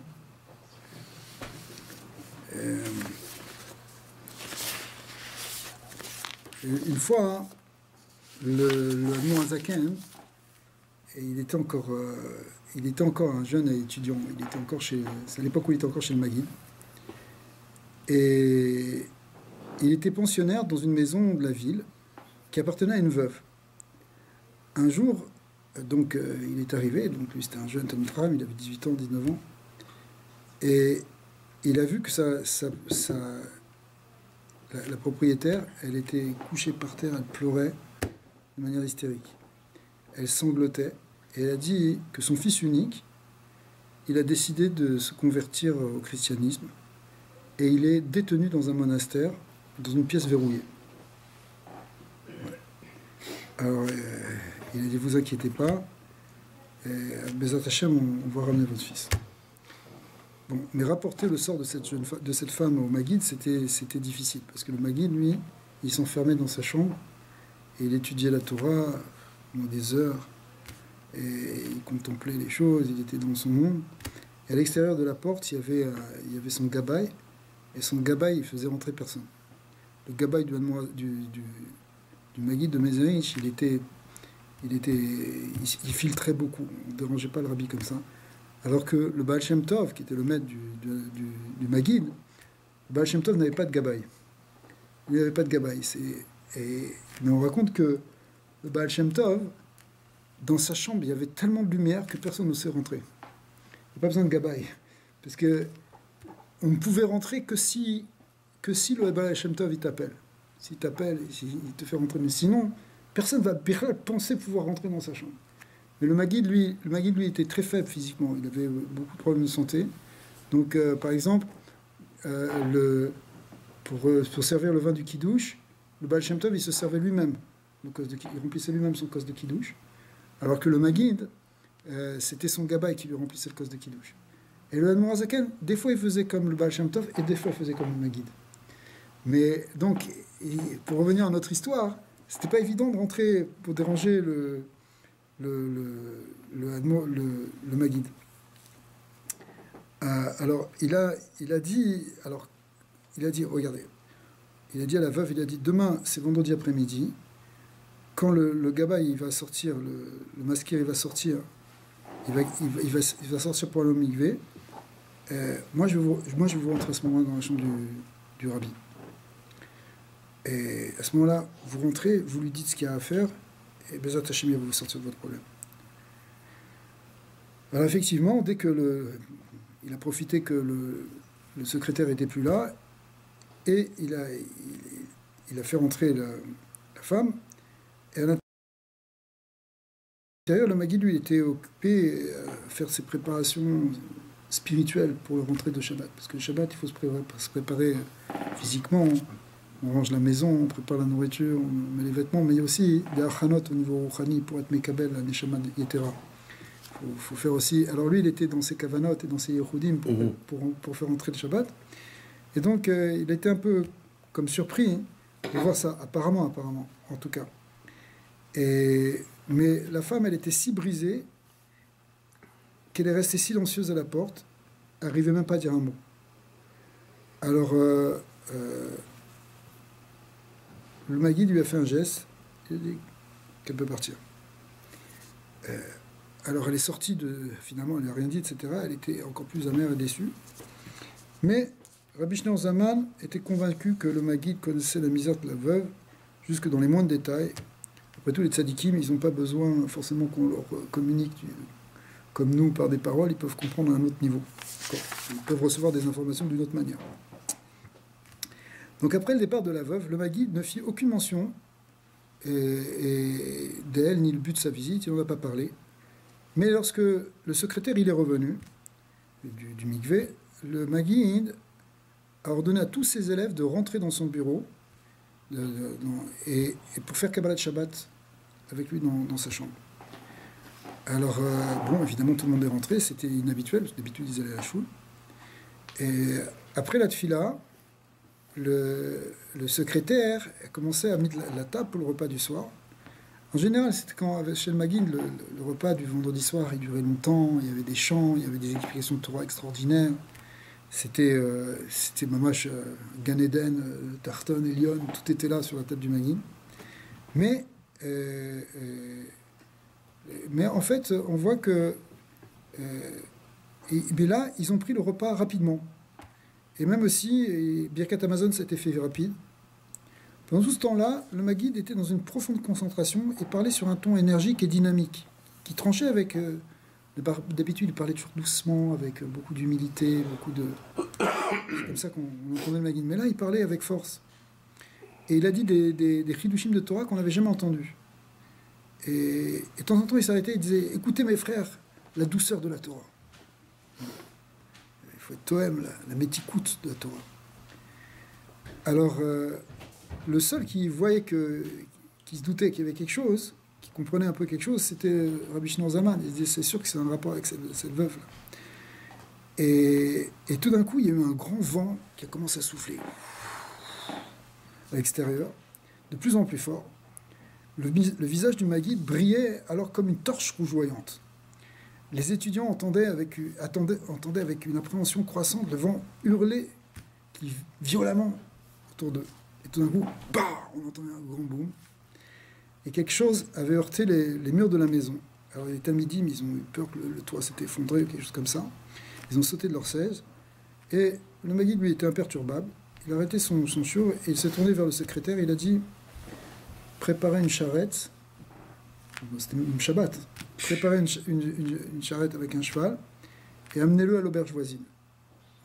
Une fois, le Mourazaken, il était encore un jeune étudiant. Il était encore c'est à l'époque où il était encore chez le Maguid. Et il était pensionnaire dans une maison de la ville qui appartenait à une veuve. Un jour, donc, il est arrivé, donc lui c'était un jeune Tomtram, il avait 18 ans, 19 ans, et il a vu que la propriétaire, elle était couchée par terre, elle pleurait de manière hystérique. Elle sanglotait, et elle a dit que son fils unique, il a décidé de se convertir au christianisme, et il est détenu dans un monastère, dans une pièce verrouillée. Ouais. Alors, il a dit, vous inquiétez pas, Bezat Hashem, on va ramener votre fils. Bon, mais rapporter le sort de cette femme au Maguid, c'était difficile, parce que le Maguid, lui, il s'enfermait dans sa chambre, et il étudiait la Torah pendant des heures, et il contemplait les choses, il était dans son monde. Et à l'extérieur de la porte, il y avait son gabaï, et son gabaï, il faisait rentrer personne. Le gabaï du Maguid de Mezerich, il filtrait beaucoup, on ne dérangeait pas le rabbi comme ça. Alors que le Baal Shem Tov, qui était le maître du Maguid, le Baal Shem Tov n'avait pas de gabaï. Il n'avait pas de gabaï. Mais on raconte que le Baal Shem Tov, dans sa chambre, il y avait tellement de lumière que personne n'osait rentrer. Il n'y a pas besoin de gabaï. Parce que on ne pouvait rentrer que si le Baal Shem Tov il t'appelle. S'il t'appelle, il te fait rentrer. Mais sinon, personne ne va penser pouvoir rentrer dans sa chambre. Mais le Maguid, lui, était très faible physiquement. Il avait beaucoup de problèmes de santé. Donc, par exemple, pour servir le vin du Kiddush, le Baal Shem Tov, il se servait lui-même. Il remplissait lui-même son kos de Kiddush. Alors que le Maguid, c'était son gabaï qui lui remplissait le kos de Kiddush. Et le Admorazaken, des fois, il faisait comme le Baal Shem Tov, et des fois, il faisait comme le Maguid. Mais donc, pour revenir à notre histoire, c'était pas évident de rentrer pour déranger le Maguid. Alors, il a dit, regardez, il a dit à la veuve, il a dit, demain, c'est vendredi après-midi, quand le gabaï il va sortir, le masquer il va sortir, il va sortir pour aller au mikvé, moi je vais vous rentrer à ce moment-là dans la chambre du rabbi. Et à ce moment-là, vous rentrez, vous lui dites ce qu'il y a à faire, et Bezat Hashem, il va vous sortir de votre problème. Alors effectivement, dès que il a profité que le secrétaire n'était plus là, et il a fait rentrer la femme, et à l'intérieur, le Maguid, lui, était occupé à faire ses préparations spirituelles pour le rentrée de Shabbat. Parce que le Shabbat, il faut se préparer physiquement. On range la maison, on prépare la nourriture, on met les vêtements, mais il y a aussi des achanot au niveau rouchani pour être mekabel, la neshama yetera. Il faut faire aussi... Alors lui, il était dans ses kavanot et dans ses yehudim pour faire entrer le Shabbat. Et donc, il était un peu comme surpris de voir ça, apparemment, en tout cas. Mais la femme, elle était si brisée qu'elle est restée silencieuse à la porte, elle n'arrivait même pas à dire un mot. Alors... le Maguid lui a fait un geste, il a dit qu'elle peut partir. Alors elle est sortie finalement, elle n'a rien dit, etc. Elle était encore plus amère et déçue. Mais Rabbi Shneur Zalman était convaincu que le Maguide connaissait la misère de la veuve jusque dans les moindres détails. Après tout, les tzadikim, ils n'ont pas besoin forcément qu'on leur communique comme nous par des paroles, ils peuvent comprendre à un autre niveau. Ils peuvent recevoir des informations d'une autre manière. Donc après le départ de la veuve, le Maguide ne fit aucune mention d'elle ni le but de sa visite, il n'en a pas parlé. Mais lorsque le secrétaire il est revenu du mikvé, le Maguide a ordonné à tous ses élèves de rentrer dans son bureau et pour faire Kabbalat Shabbat avec lui dans sa chambre. Alors, bon, évidemment, tout le monde est rentré, c'était inhabituel, parce que d'habitude, ils allaient à la choule. Et après la tfila, le secrétaire a commencé à mettre la table pour le repas du soir. En général, c'était quand, chez le Maguide, le repas du vendredi soir, il durait longtemps, il y avait des chants, il y avait des explications de Torah extraordinaires. C'était mamash Gan Eden, Tarton, Elion, tout était là sur la table du Maguide. Mais en fait, on voit que mais là, ils ont pris le repas rapidement. Et même aussi, Birkat Amazon, ça a été fait rapide. Pendant tout ce temps-là, le Maguide était dans une profonde concentration et parlait sur un ton énergique et dynamique, qui tranchait avec... D'habitude, il parlait toujours doucement, avec beaucoup d'humilité, beaucoup de... C'est comme ça qu'on entendait le Maguide. Mais là, il parlait avec force. Et il a dit des chidushim de Torah qu'on n'avait jamais entendus. Et de temps en temps, il s'arrêtait et il disait « Écoutez mes frères, la douceur de la Torah. » Il faut être Tohem, la métikoute de la Torah. Alors, le seul qui voyait qui se doutait qu'il y avait quelque chose, qui comprenait un peu quelque chose, c'était Rabbi Shneur Zalman. Il disait « C'est sûr que c'est un rapport avec cette veuve-là. » Et tout d'un coup, il y a eu un grand vent qui a commencé à souffler à l'extérieur, de plus en plus fort. Le visage du Maguide brillait alors comme une torche rougeoyante. Les étudiants entendaient avec une appréhension croissante le vent hurler violemment autour d'eux. Et tout d'un coup, bah, on entendait un grand boom. Et quelque chose avait heurté les murs de la maison. Alors les Talmidim, ils ont eu peur que le toit s'était effondré ou quelque chose comme ça. Ils ont sauté de leur chaise. Et le Maguide, lui, était imperturbable. Il a arrêté son shiur et il s'est tourné vers le secrétaire. Il a dit « Préparez une charrette. » C'était une Shabbat. « Préparez une charrette avec un cheval et amenez-le à l'auberge voisine. »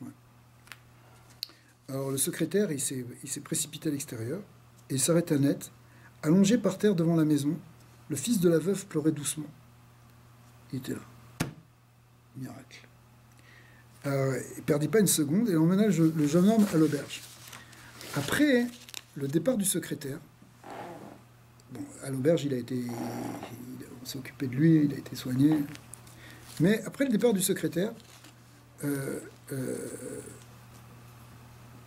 Ouais. Alors le secrétaire, il s'est précipité à l'extérieur et il s'arrêta net. Allongé par terre devant la maison, le fils de la veuve pleurait doucement. Il était là. Miracle. Il ne perdit pas une seconde et emmena le jeune homme à l'auberge. Après le départ du secrétaire, bon, à l'auberge, on s'est occupé de lui, il a été soigné. Mais après le départ du secrétaire,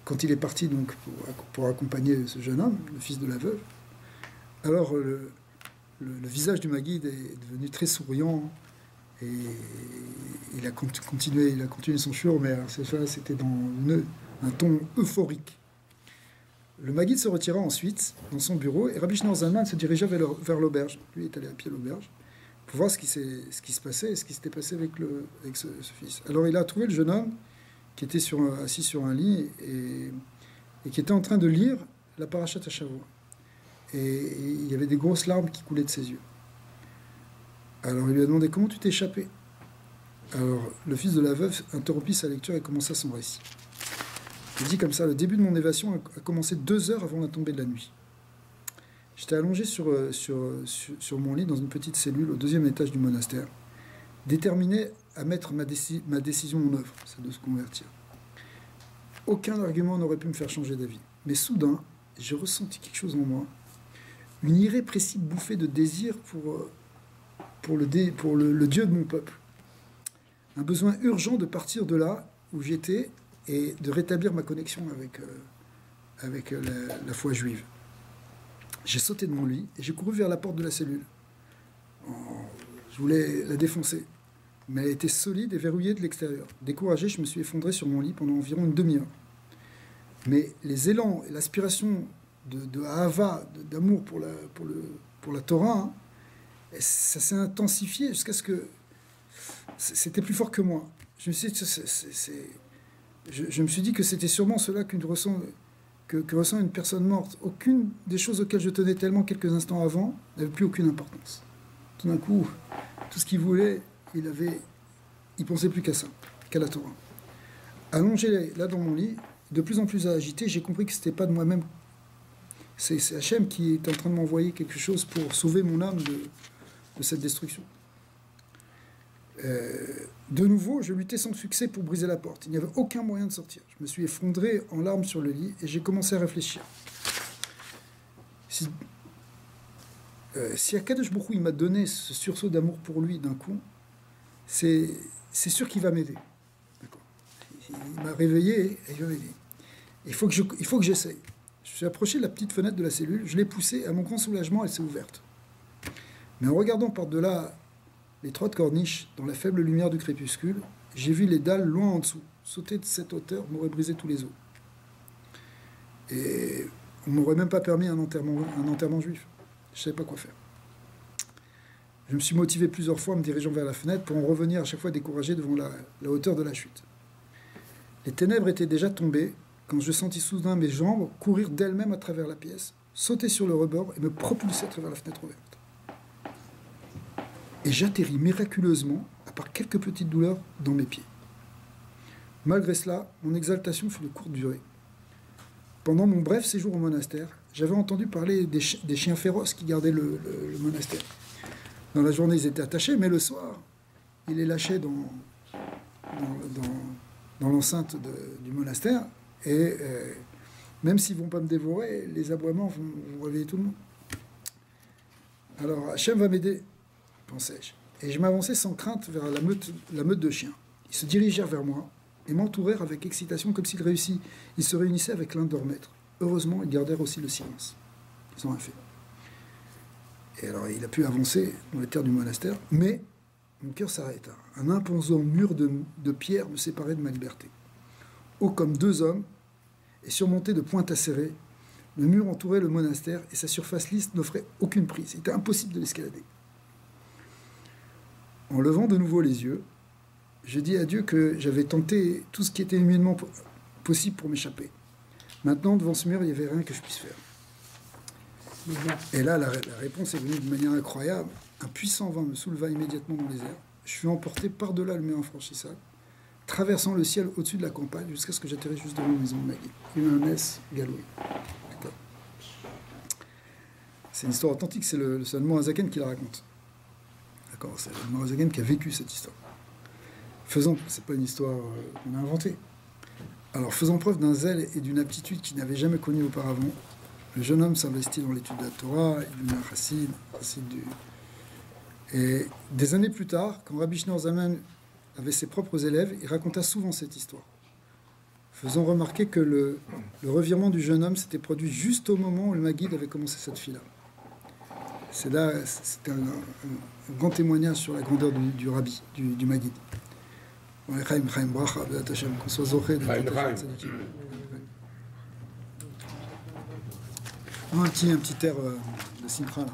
quand il est parti donc pour accompagner ce jeune homme, le fils de la veuve, alors le visage du Maguide est devenu très souriant. Et il a continué son shiur, mais c'était dans un ton euphorique. Le Maguide se retira ensuite dans son bureau et Rabbi Shneur Zalman se dirigea vers l'auberge. Lui est allé à pied à l'auberge pour voir ce qui se passait et ce qui s'était passé avec ce fils. Alors il a trouvé le jeune homme qui était assis sur un lit et qui était en train de lire la Parashat Hashavua. Et il y avait des grosses larmes qui coulaient de ses yeux. Alors il lui a demandé « Comment tu t'es échappé ?» Alors le fils de la veuve interrompit sa lecture et commença son récit. Il dit comme ça « Le début de mon évasion a commencé 2 heures avant la tombée de la nuit. J'étais allongé sur mon lit dans une petite cellule au 2e étage du monastère, déterminé à mettre ma décision en œuvre, c'est de se convertir. Aucun argument n'aurait pu me faire changer d'avis. Mais soudain, j'ai ressenti quelque chose en moi, une irrépressible bouffée de désir pour le Dieu de mon peuple. Un besoin urgent de partir de là où j'étais et de rétablir ma connexion avec la foi juive. J'ai sauté de mon lit et j'ai couru vers la porte de la cellule. Je voulais la défoncer, mais elle était solide et verrouillée de l'extérieur. Découragé, je me suis effondré sur mon lit pendant environ une demi-heure. Mais les élans et l'aspiration de Ahava, d'amour pour la Torah, ça s'est intensifié jusqu'à ce que c'était plus fort que moi. Je me suis dit que c'était sûrement cela que ressent une personne morte. Aucune des choses auxquelles je tenais tellement quelques instants avant n'avait plus aucune importance. Tout d'un coup, tout ce qu'il voulait, il pensait plus qu'à ça, qu'à la Torah. Allongé là dans mon lit, de plus en plus agité, j'ai compris que c'était pas de moi-même. C'est Hachem qui est en train de m'envoyer quelque chose pour sauver mon âme de cette destruction. De nouveau, je luttais sans succès pour briser la porte. Il n'y avait aucun moyen de sortir. Je me suis effondré en larmes sur le lit et j'ai commencé à réfléchir. Si Akadosh Baruch Hu, il m'a donné ce sursaut d'amour pour lui d'un coup, c'est sûr qu'il va m'aider. D'accord. Il m'a réveillé et il va m'aider. Il faut que j'essaye. Je suis approché de la petite fenêtre de la cellule, je l'ai poussée, à mon grand soulagement, elle s'est ouverte. Mais en regardant par-delà l'étroite corniche, dans la faible lumière du crépuscule, j'ai vu les dalles loin en dessous. Sauter de cette hauteur m'aurait brisé tous les os. Et on m'aurait même pas permis un enterrement juif. Je savais pas quoi faire. Je me suis motivé plusieurs fois en me dirigeant vers la fenêtre pour en revenir à chaque fois découragé devant la hauteur de la chute. Les ténèbres étaient déjà tombées quand je sentis soudain mes jambes courir d'elles-mêmes à travers la pièce, sauter sur le rebord et me propulser à travers la fenêtre ouverte. Et j'atterris miraculeusement, à part quelques petites douleurs, dans mes pieds. Malgré cela, mon exaltation fut de courte durée. Pendant mon bref séjour au monastère, j'avais entendu parler des chiens féroces qui gardaient le monastère. Dans la journée, ils étaient attachés, mais le soir, ils les lâchaient dans l'enceinte du monastère. Et même s'ils ne vont pas me dévorer, les aboiements vont réveiller tout le monde. Alors, Hachem va m'aider, pensais-je. Et je m'avançais sans crainte vers la meute de chiens. Ils se dirigèrent vers moi et m'entourèrent avec excitation comme s'ils se réunissaient avec l'un de leurs maîtres. Heureusement, ils gardèrent aussi le silence. Ils ont rien fait. Et alors, il a pu avancer dans les terres du monastère, mais mon cœur s'arrêta. Un imposant mur de pierre me séparait de ma liberté. Haut comme deux hommes, et surmonté de pointes acérées, le mur entourait le monastère et sa surface lisse n'offrait aucune prise. Il était impossible de l'escalader. En levant de nouveau les yeux, je dis à Dieu que j'avais tenté tout ce qui était humainement possible pour m'échapper. Maintenant, devant ce mur, il n'y avait rien que je puisse faire. Et là, la réponse est venue de manière incroyable. Un puissant vent me souleva immédiatement dans les airs. Je fus emporté par-delà le mur infranchissable, traversant le ciel au-dessus de la campagne jusqu'à ce que j'atterrisse juste devant la maison de Maggie. Humanès Galoué. D'accord. C'est une histoire authentique, c'est le Admor Hazaken qui la raconte. D'accord, c'est l'Admor Hazaken qui a vécu cette histoire. C'est pas une histoire qu'on a inventée. Alors, faisant preuve d'un zèle et d'une aptitude qu'il n'avait jamais connue auparavant, le jeune homme s'investit dans l'étude de la Torah, il devient chassid du... Et des années plus tard, quand Rabbi Shneur Zalman avait ses propres élèves, il raconta souvent cette histoire, faisant remarquer que le revirement du jeune homme s'était produit juste au moment où le Maguide avait commencé cette fila. C'était un grand témoignage sur la grandeur du Rabbi, du Maguide. Chaim Bracha, qu'on soit zoré de un petit air de Simcha là.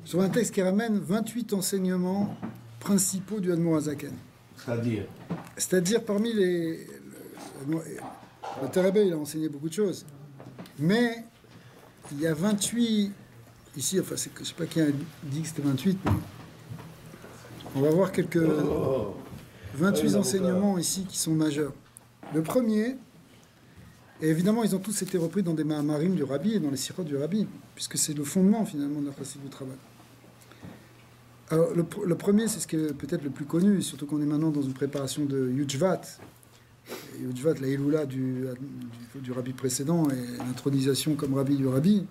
Je trouve un texte qui ramène 28 enseignements principaux du Admour HaZaken. C'est-à-dire parmi les... Le Terrebé, il a enseigné beaucoup de choses. Mais il y a 28... Ici, enfin, je ne sais pas qui a dit que c'était 28, mais on va voir quelques 28 enseignements ici qui sont majeurs. Le premier, et évidemment, ils ont tous été repris dans des Mahamarim du Rabbi et dans les Sirot du Rabbi, puisque c'est le fondement, finalement, de la Chassidut Rabbah. Alors, le premier, c'est ce qui est peut-être le plus connu, surtout qu'on est maintenant dans une préparation de Yudjvat. Yudjvat, la Iloula du Rabbi précédent, et l'intronisation comme Rabbi du Rabbi,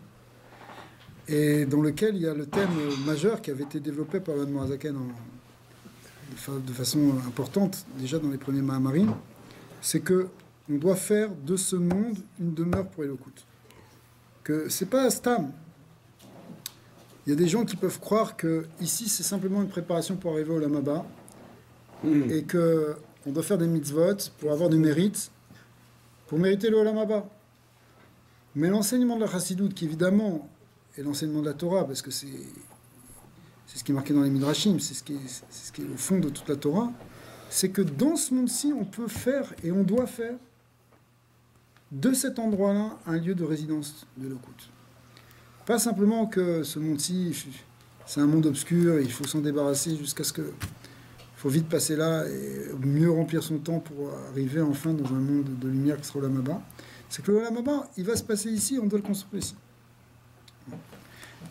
et dans lequel il y a le thème majeur qui avait été développé par l'Admour HaZaken de façon importante, déjà dans les premiers Mahamarim, c'est que on doit faire de ce monde une demeure pour Elokut. Que c'est pas Stam. Il y a des gens qui peuvent croire que ici c'est simplement une préparation pour arriver au Olam Haba et que on doit faire des mitzvot pour avoir du mérite, pour mériter le Olam Haba. Mais l'enseignement de la Chassidut, qui évidemment est l'enseignement de la Torah, parce que c'est ce qui est marqué dans les Midrashim, c'est ce qui est au fond de toute la Torah, c'est que dans ce monde-ci, on peut faire et on doit faire de cet endroit-là un lieu de résidence de Elokut. Pas simplement que ce monde-ci, c'est un monde obscur, il faut s'en débarrasser jusqu'à ce que... Il faut vite passer là et mieux remplir son temps pour arriver enfin dans un monde de lumière qui sera l'Olam Haba. C'est que l'Olam Haba, il va se passer ici, on doit le construire ici.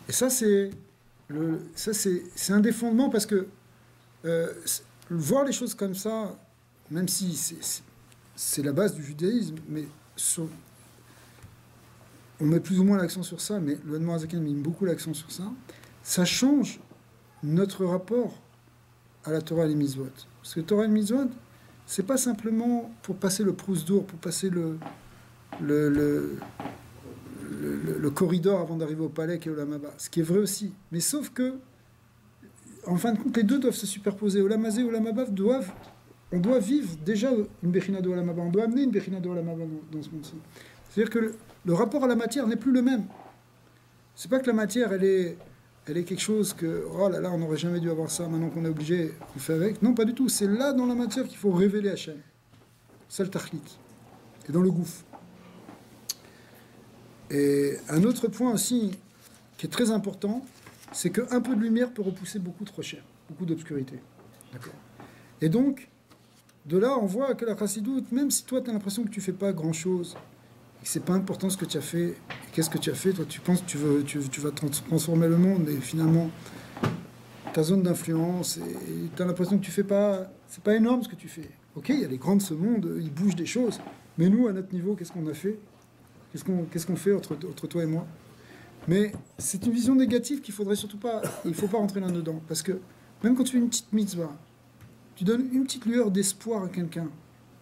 Et ça, c'est un des fondements parce que voir les choses comme ça, même si c'est la base du judaïsme, mais on met plus ou moins l'accent sur ça, mais le Admour HaZaken met beaucoup l'accent sur ça, ça change notre rapport à la Torah et les mitzvot. Parce que Torah et les mitzvot, c'est pas simplement pour passer le prousdour, pour passer le corridor avant d'arriver au palais qui est Olam Haba. Ce qui est vrai aussi. Mais sauf que, en fin de compte, les deux doivent se superposer. Olam Hazé et Olam Haba on doit vivre déjà une Bechina de Olam Haba. On doit amener une Bechina de Olam Haba dans ce monde-ci. C'est-à-dire que le rapport à la matière n'est plus le même. C'est pas que la matière, elle est quelque chose que, oh là là, on n'aurait jamais dû avoir ça, maintenant qu'on est obligé, on fait avec. Non, pas du tout. C'est là, dans la matière, qu'il faut révéler Hachem. C'est le tachlit. Et dans le gouffre. Et un autre point aussi, qui est très important, c'est qu'un peu de lumière peut repousser beaucoup de recherche, beaucoup d'obscurité. D'accord. Et donc, de là, on voit que la Chassidut, même si toi, tu as l'impression que tu ne fais pas grand-chose, et que ce n'est pas important ce que tu as fait, qu'est-ce que tu as fait, toi, tu penses que tu vas transformer le monde, et finalement, ta zone d'influence, et tu as l'impression que tu fais pas... C'est pas énorme ce que tu fais. Ok, il y a les grands de ce monde, ils bougent des choses, mais nous, à notre niveau, qu'est-ce qu'on a fait? Qu'est-ce qu'on fait entre toi et moi? Mais c'est une vision négative qu'il faudrait surtout pas... Il ne faut pas rentrer là-dedans, parce que même quand tu fais une petite mitzvah, tu donnes une petite lueur d'espoir à quelqu'un,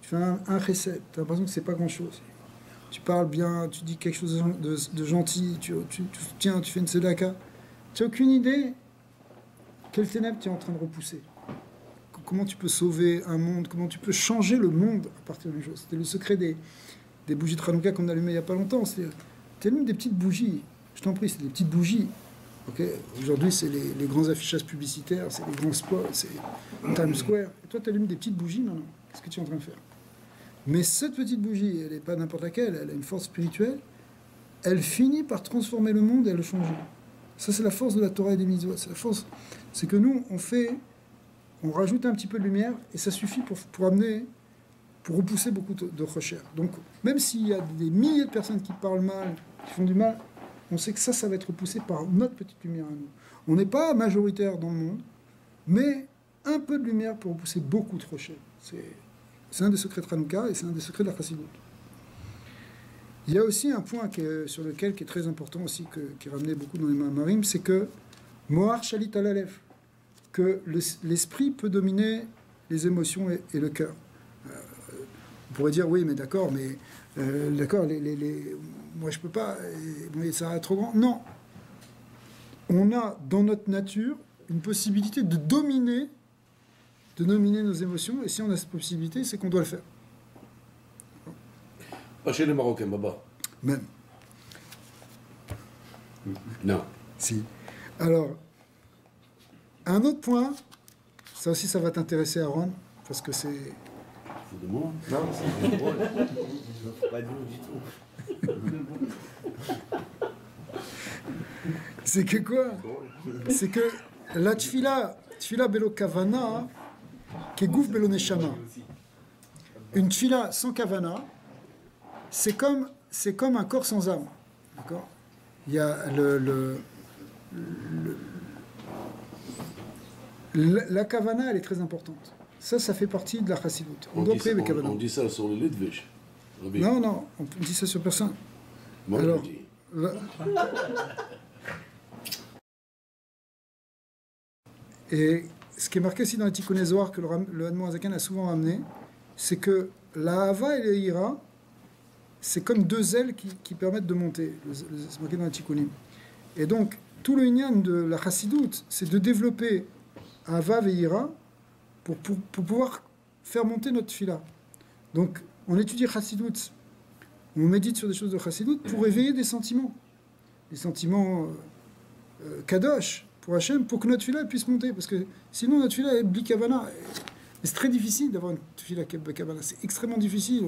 tu fais un chesed, tu as l'impression que c'est pas grand-chose. Tu parles bien, tu dis quelque chose de gentil, tu soutiens, tu fais une tzedaka. Tu n'as aucune idée quel ténèbre tu es en train de repousser. Comment tu peux sauver un monde, comment tu peux changer le monde à partir d'une chose. C'était le secret des bougies de Hanouka qu'on allumait il n'y a pas longtemps. Tu allumes des petites bougies, je t'en prie, c'est des petites bougies. Okay. Aujourd'hui, c'est les grands affichages publicitaires, c'est les grands spots, c'est Times Square. Et toi, tu allumes des petites bougies maintenant. Qu'est-ce que tu es en train de faire? Mais cette petite bougie, elle n'est pas n'importe laquelle, elle a une force spirituelle. Elle finit par transformer le monde et à le changer. Ça, c'est la force de la Torah et des mitzvot. C'est la force. C'est que nous, on rajoute un petit peu de lumière et ça suffit pour repousser beaucoup de recherches. Donc, même s'il y a des milliers de personnes qui parlent mal, qui font du mal, on sait que ça va être repoussé par notre petite lumière à nous. On n'est pas majoritaire dans le monde, mais un peu de lumière pour repousser beaucoup de recherches. C'est un des secrets de Hanouka et c'est un des secrets de la Chassidut. Il y a aussi un point qui est très important aussi, qui est ramené beaucoup dans les Marim, c'est que Mohar Shalit Alalef, que l'esprit peut dominer les émotions et le cœur. On pourrait dire, oui, mais d'accord, d'accord, moi je peux pas, ça va être trop grand. Non. On a dans notre nature une possibilité de dominer nos émotions, et si on a cette possibilité, c'est qu'on doit le faire. Pas chez les Marocains, Baba. Même. Non. Si. Alors, un autre point, ça aussi ça va t'intéresser Aaron, parce que c'est... Fou de moi. Non, c'est drôle. Pas de nous du tout. C'est que quoi? C'est que la tfila belo kavana, qui est gouf belo neshama. Une tfila sans kavana, c'est comme un corps sans âme. D'accord? Il y a la kavana, elle est très importante. Ça fait partie de la chassidut. On doit prier avec kavana. On dit ça sur le Litvish. Non, on dit ça sur personne. Moi, alors, je dis. Et ce qui est marqué aussi dans les Tikkun Zohar, que le Admor Azaken a souvent ramené, c'est que la Hava et le Hira, c'est comme deux ailes qui permettent de monter. C'est marqué dans les Tikkunim. Et donc, tout le Inyan de la Chassidut, c'est de développer Hava et Hira pour pouvoir faire monter notre fila. Donc, on étudie Chassidut, on médite sur des choses de Chassidut pour éveiller des sentiments kadosh pour Hachem, pour que notre fila puisse monter. Parce que sinon, notre fila est blikavana. Et c'est très difficile d'avoir une fila kavana. C'est extrêmement difficile.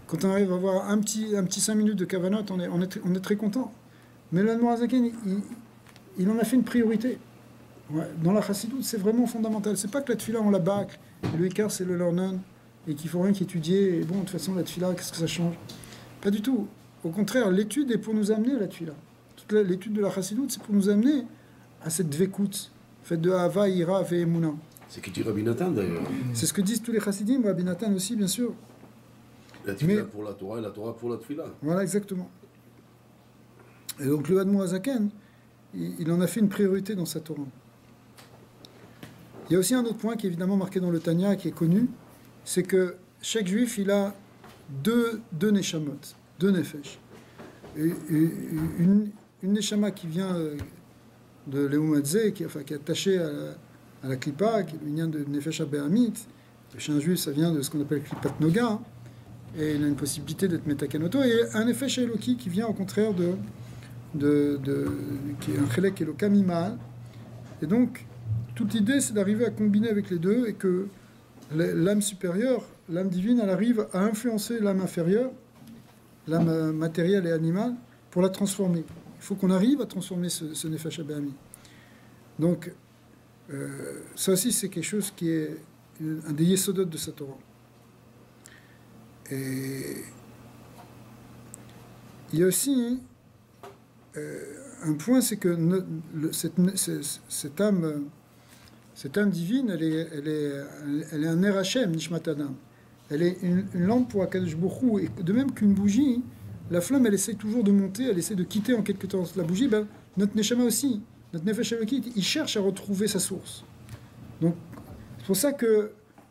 Quand on arrive à avoir un petit 5 minutes de kavanot, on est très content. Mais l'Admor Azaken, il en a fait une priorité. Ouais, dans la Chassidut, c'est vraiment fondamental. C'est pas que la tfila, on la bâcle, et le Ikar, c'est le Lornon, et qu'il faut rien qu'étudier, et bon, de toute façon, la tfila, qu'est-ce que ça change? Pas du tout. Au contraire, l'étude est pour nous amener à la tfila. L'étude de la Chassidut, c'est pour nous amener à cette dvekout, faite de Hava, Ira, Ve'emuna. C'est qui dit Rabbi Nathan d'ailleurs. C'est ce que disent tous les Chassidim, Rabbi Nathan aussi, bien sûr. La tfila pour la Torah et la Torah pour la tfila. Voilà, exactement. Et donc le Admor Azaken, il en a fait une priorité dans sa Torah. Il y a aussi un autre point qui est évidemment marqué dans le Tanya, qui est connu, c'est que chaque juif, il a deux neshamot, deux nefesh. Une neshama qui vient de Leumadze, qui est attachée à la klipa, qui vient de Nefesh HaBehamit. Chez un juif, ça vient de ce qu'on appelle klipat noga, et il a une possibilité d'être metakanoto, et un nefesh eloki qui vient au contraire qui est un chelek eloka mimal. Et donc, toute l'idée, c'est d'arriver à combiner avec les deux, et que l'âme supérieure, l'âme divine, elle arrive à influencer l'âme inférieure, l'âme matérielle et animale, pour la transformer. Il faut qu'on arrive à transformer ce Nefesh HaBehamit. Donc, ça aussi, c'est quelque chose qui est un des yesodot de sa Torah. Et il y a aussi un point, c'est que cette âme divine, elle est un Ner Hashem, Nishmat Adam. Elle est une lampe pour Akadosh Baruch Hu. Et de même qu'une bougie, la flamme, elle essaie toujours de monter, elle essaie de quitter en quelque temps la bougie. Ben, notre Neshama aussi, notre Nefesh Elokit, il cherche à retrouver sa source. Donc, c'est pour ça que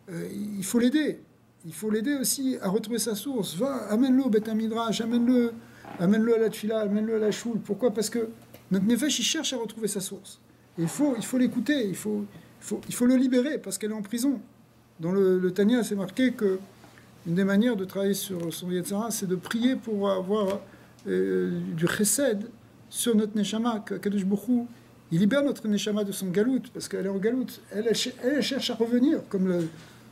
il faut l'aider. Il faut l'aider aussi à retrouver sa source. Va, amène-le au Beth Midrash, amène-le à la Tfila, amène-le à la Choule. Pourquoi? Parce que notre Nefesh, il cherche à retrouver sa source. Et il faut l'écouter, il faut le libérer, parce qu'elle est en prison. Dans le Tanya, c'est marqué que une des manières de travailler sur son Yetzara, c'est de prier pour avoir du chesed sur notre Neshama, Kadosh Baruch Hu, il libère notre Neshama de son galout, parce qu'elle est en galout. Elle cherche à revenir, comme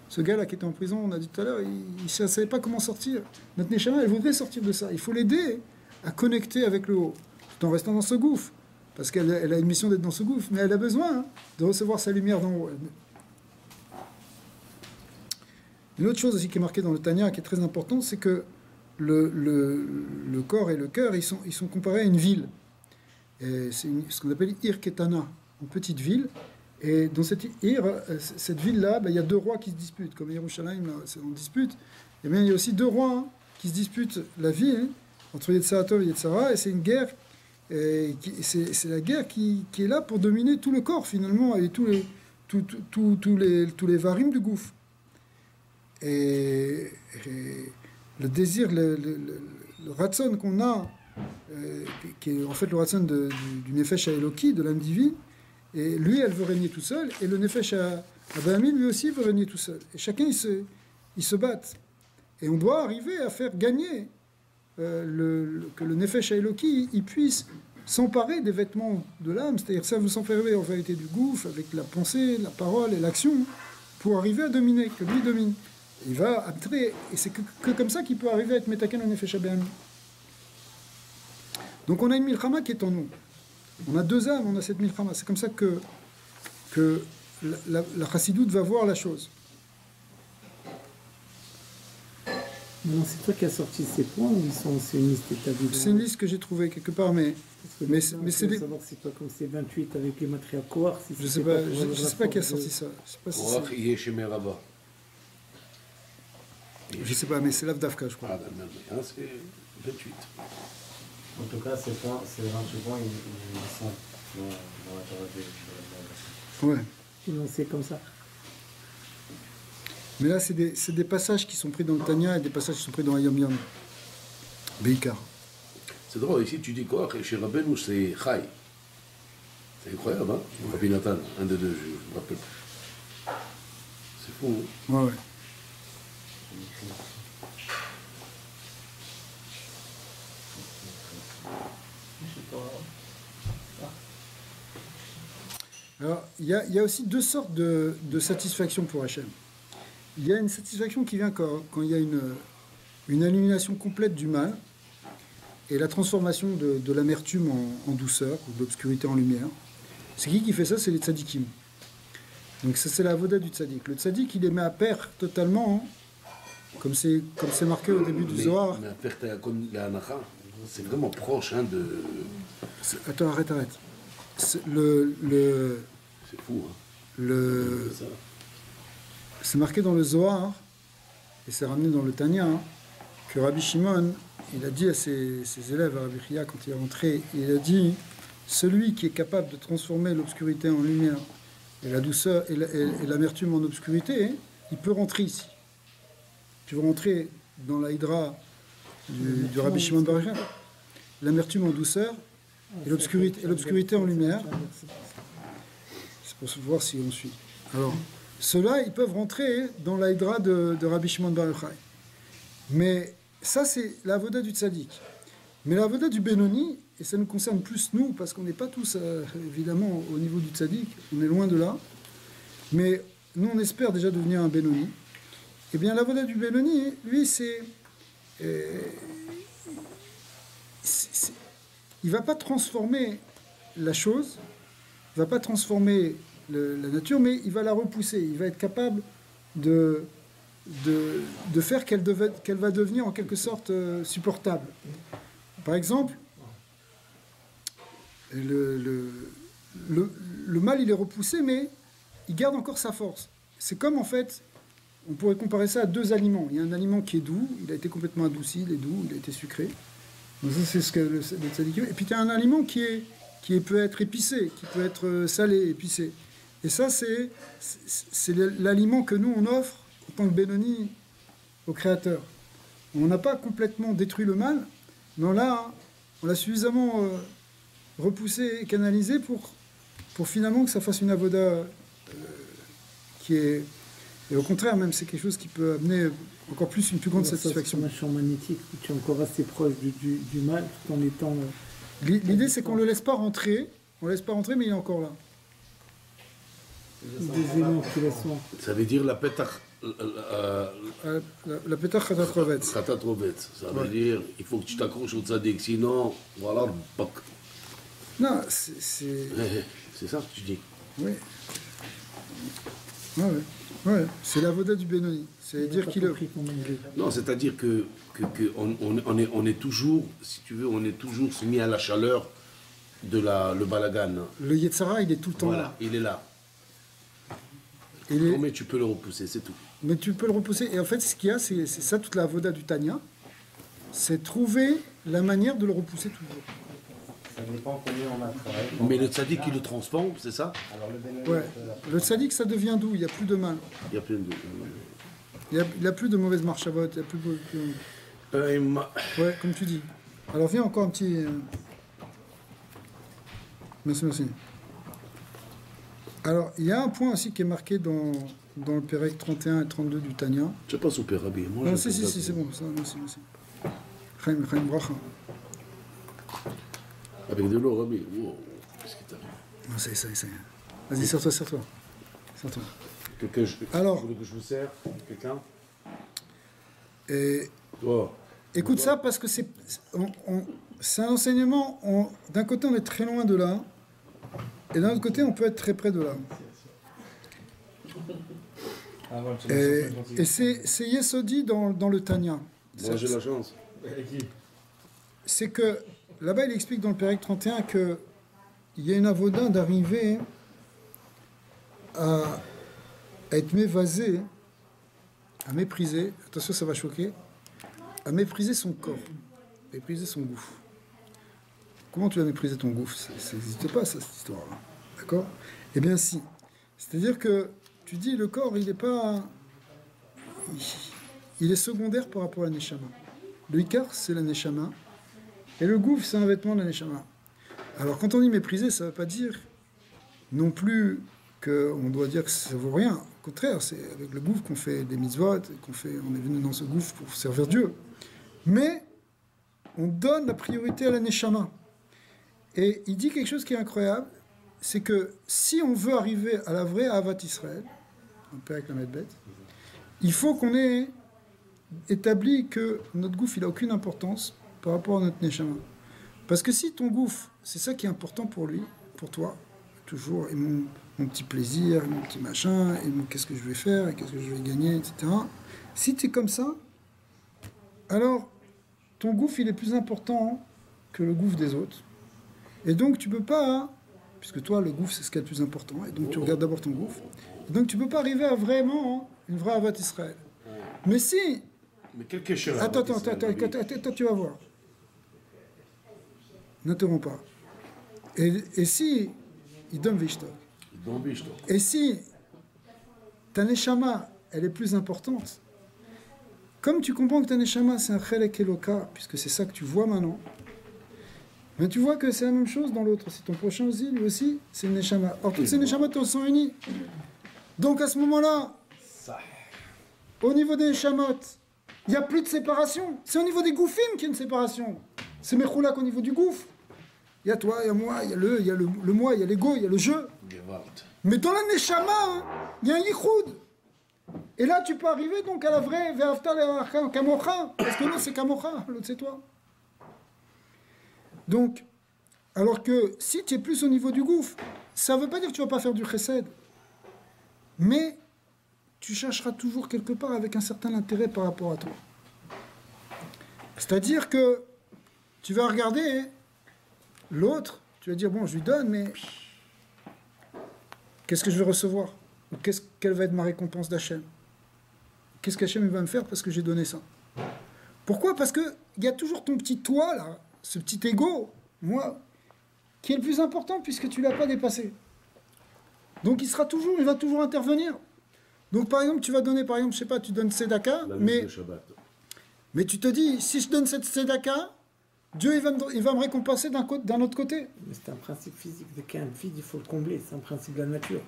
ce gars-là qui était en prison, on a dit tout à l'heure, il ne savait pas comment sortir. Notre Neshama, elle voudrait sortir de ça. Il faut l'aider à connecter avec le haut, tout en restant dans ce gouffre, parce qu'elle a une mission d'être dans ce gouffre, mais elle a besoin de recevoir sa lumière d'en haut. Une autre chose aussi qui est marquée dans le Tanya, qui est très importante, c'est que le corps et le cœur, ils sont comparés à une ville. Et c'est ce qu'on appelle Ir Ketana, une petite ville. Et dans cette ville-là, il y a deux rois qui se disputent. Comme Yerushalayim, c'est en dispute. Et bien, il y a aussi deux rois qui se disputent la ville. entre Yetzirah Tov et Yetzirah, et c'est une guerre, c'est la guerre qui est là pour dominer tout le corps finalement, et tous les varim du gouffre. Et le désir, le ratson qu'on a, qui est en fait le ratson du Nefesh HaEloki, de l'âme divine, et lui, elle veut régner tout seul, et le Nefesh HaBahamim, lui aussi, veut régner tout seul. Et chacun, ils se battent. Et on doit arriver à faire gagner que le Nefesh HaEloki, il puisse s'emparer des vêtements de l'âme, c'est-à-dire ça veut s'emparer en vérité du gouffre, avec la pensée, la parole et l'action, pour arriver à dominer, que lui domine. Il va entrer, et c'est que comme ça qu'il peut arriver à être Metaken au Nefesh HaBahamim. Donc on a une milchama qui est en nous. On a deux âmes, on a cette milchama. C'est comme ça que la chassidoute va voir la chose. Non, c'est toi qui as sorti ces points ou c'est une liste établie? C'est une liste que j'ai trouvée quelque part, mais c'est des... savoir c'est pas comme c'est 28 avec les matriarches Kohar. Si je sais pas qui a sorti ça. Je sais pas si Kohar, il est chez Merava. Je sais pas, mais c'est l'Avdavka, je crois. Ah, ben, c'est 28. En tout cas, ces 28 points, ils sont dans la Torah de Ouais. Énoncés comme ça. Mais là, c'est des passages qui sont pris dans le Tanya et des passages qui sont pris dans Yom Yom. Beikar. C'est drôle, ici tu dis quoi? Chez Rabbeinu, c'est Chai. C'est incroyable, hein? Rabbi Nathan, un des deux, je me rappelle. C'est fou, hein? Ouais. Alors, il y a aussi deux sortes de satisfaction pour Hachem. Il y a une satisfaction qui vient quand il y a une illumination complète du mal et la transformation de l'amertume en douceur, ou de l'obscurité en lumière. C'est qui fait ça? C'est les tzadikim. Donc ça, c'est la avoda du tzadik. Le tzadik, il les met à perte totalement, comme c'est marqué au début du Zohar. Mais à perte la Anacha, c'est vraiment proche hein, de... Attends, arrête. C'est fou, hein. C'est marqué dans le Zohar, et c'est ramené dans le Tanya, que Rabbi Shimon, il a dit à ses élèves, à Rabbi Chia, quand il est rentré, il a dit, celui qui est capable de transformer l'obscurité en lumière, et la douceur et l'amertume en obscurité, il peut rentrer ici. Tu veux rentrer dans la hydra du Rabbi Shimon Bar Yochai, l'amertume en douceur et l'obscurité en lumière. C'est pour voir si on suit. Alors, ceux-là, ils peuvent rentrer dans la hydra de Rabbi Shimon Bar Yochai. Mais ça, c'est la voda du tzaddik. Mais la voda du Benoni, et ça nous concerne plus nous, parce qu'on n'est pas tous, évidemment, au niveau du tzaddik, on est loin de là. Mais nous, on espère déjà devenir un Benoni. Eh bien, la voda du Benoni, lui, il ne va pas transformer la chose, il ne va pas transformer la nature, mais il va la repousser. Il va être capable de faire qu'elle va devenir en quelque sorte supportable. Par exemple, le mal, il est repoussé, mais il garde encore sa force. C'est comme, en fait, on pourrait comparer ça à deux aliments. Il y a un aliment qui est doux, il a été complètement adouci, il est doux, il a été sucré. Donc ça, c'est ce que le tzaddik. Et puis, il y a un aliment qui peut être épicé, qui peut être salé, épicé. Et ça, c'est l'aliment que nous, on offre en tant que Benoni au Créateur. On n'a pas complètement détruit le mal, mais on l'a suffisamment repoussé et canalisé pour finalement que ça fasse une avoda qui est... Et au contraire, même, c'est quelque chose qui peut amener encore plus une plus grande satisfaction. C'est un champ magnétique où tu es encore assez proche du mal tout en étant... L'idée, c'est qu'on ne le laisse pas rentrer. On ne le laisse pas rentrer, mais il est encore là. Des éléments qui laissent... Ça veut dire la pétach... La pétach Khatat-Rovetz. Khatat-Rovetz. Ça veut dire il faut que tu t'accroches au tzaddik, sinon, voilà, bac. Non, c'est ça que tu dis. Oui. Ouais. C'est la voda du Benoni. C'est-à-dire qu'il est... Non, c'est-à-dire que on est toujours, si tu veux, on est toujours soumis à la chaleur de le balagan. Le Yetzara, il est tout le temps là. Il est là. Mais tu peux le repousser, c'est tout. Mais tu peux le repousser. Et en fait, ce qu'il y a, c'est ça toute la voda du Tanya. c'est trouver la manière de le repousser toujours. Ça dépend combien on a travaillé. Mais le tzaddik, il le transforme, c'est ça? Alors le bénéfice, Ouais. Le tzaddik, ça devient doux, il n'y a plus de mal. Il y a plein de... Il n'y a plus de mauvaises marchavotes, il n'y a plus de... Ouais, comme tu dis. Alors viens encore un petit... Merci, merci. Alors, il y a un point aussi qui est marqué dans le Pérec 31 et 32 du Tanya. Je sais pas super Rabbi. Moi, Non, si, c'est bon. Ça, merci, merci. Chaim Bracha. Avec de l'eau, Rabbi. Wow. Qu'est-ce qui t'arrive? Non, ça y est. Vas-y, sers-toi. Alors, vous voulez que je vous sers? Quelqu'un? Et... Oh. Écoute ça parce que c'est un enseignement, d'un côté on est très loin de là, et d'un autre côté on peut être très près de là. Et c'est Yesodi dans le Tanya. Moi j'ai la chance. C'est que, là-bas il explique dans le Pérec 31 qu'il y a une avoda d'arriver à être mévasé, à mépriser, attention ça va choquer, à mépriser son corps, mépriser son gouffre. Comment tu vas mépriser ton gouffre? Ça n'existe pas, ça, cette histoire-là. D'accord? Eh bien, si. C'est-à-dire que tu dis, le corps, il n'est pas... Il est secondaire par rapport à la neshama. Le ikar, c'est la neshama. Et le gouffre, c'est un vêtement de la neshama. Alors, quand on dit mépriser, ça ne veut pas dire non plus qu'on doit dire que ça ne vaut rien. Au contraire, c'est avec le gouffre qu'on fait des mitzvot, on est venu dans ce gouffre pour servir Dieu. Mais on donne la priorité à la neshama. Et il dit quelque chose qui est incroyable, c'est que si on veut arriver à la vraie Ahavat Israël, un peu avec la Medbet, il faut qu'on ait établi que notre gouffre, il n'a aucune importance par rapport à notre neshama. Parce que si ton gouffre, c'est ça qui est important pour lui, pour toi, toujours, et mon petit plaisir, et mon petit machin, et qu'est-ce que je vais faire, et qu'est-ce que je vais gagner, etc. Si tu es comme ça, alors ton gouffre, il est plus important que le gouffre des autres. Et donc, tu peux pas, puisque toi, le gouffre, c'est ce qui est le plus important, et donc tu regardes d'abord ton gouffre, et donc tu peux pas arriver à vraiment une vraie Ahavat Israël. Mais si... Mais quelque chose... Attends, tu vas voir. N'interromps pas. Et si... Il donne Vishtok. Et si ta neshama, elle est plus importante, comme tu comprends que ta neshama, c'est un chelek eloka, puisque c'est ça que tu vois maintenant, mais tu vois que c'est la même chose dans l'autre. C'est ton prochain aussi, lui aussi, c'est une neshama. Or, toutes ces neshamas sont unies. Donc, à ce moment-là, au niveau des neshamot, il n'y a plus de séparation. C'est au niveau des goufim qu'il y a une séparation. C'est mechoulak au niveau du gouffre. Il y a toi, il y a moi, il y a le moi, il y a l'ego, il y a le jeu. Mais dans la neshama, il y a un yichud. Et là, tu peux arriver donc à la vraie ve'afta le'arecha kamocha, parce que l'autre c'est kamocha, l'autre c'est toi. Donc, alors que si tu es plus au niveau du gouffre, ça ne veut pas dire que tu ne vas pas faire du chesed, mais tu chercheras toujours quelque part avec un certain intérêt par rapport à toi. C'est-à-dire que tu vas regarder l'autre, tu vas dire, bon, je lui donne, mais qu'est-ce que je vais recevoir? Ou quelle va être ma récompense d'Hachem? Qu'est-ce qu'Hachem va me faire parce que j'ai donné ça? Pourquoi? Parce qu'il y a toujours ton petit toi, là, ce petit ego, moi, qui est le plus important puisque tu ne l'as pas dépassé. Donc il va toujours intervenir. Donc par exemple, tu vas donner, par exemple, je sais pas, tu donnes Tzedaka, mais tu te dis, si je donne cette Tzedaka, Dieu il va me récompenser d'un autre côté. Mais c'est un principe physique. Dès qu'il y a un vide, il faut le combler. C'est un principe de la nature.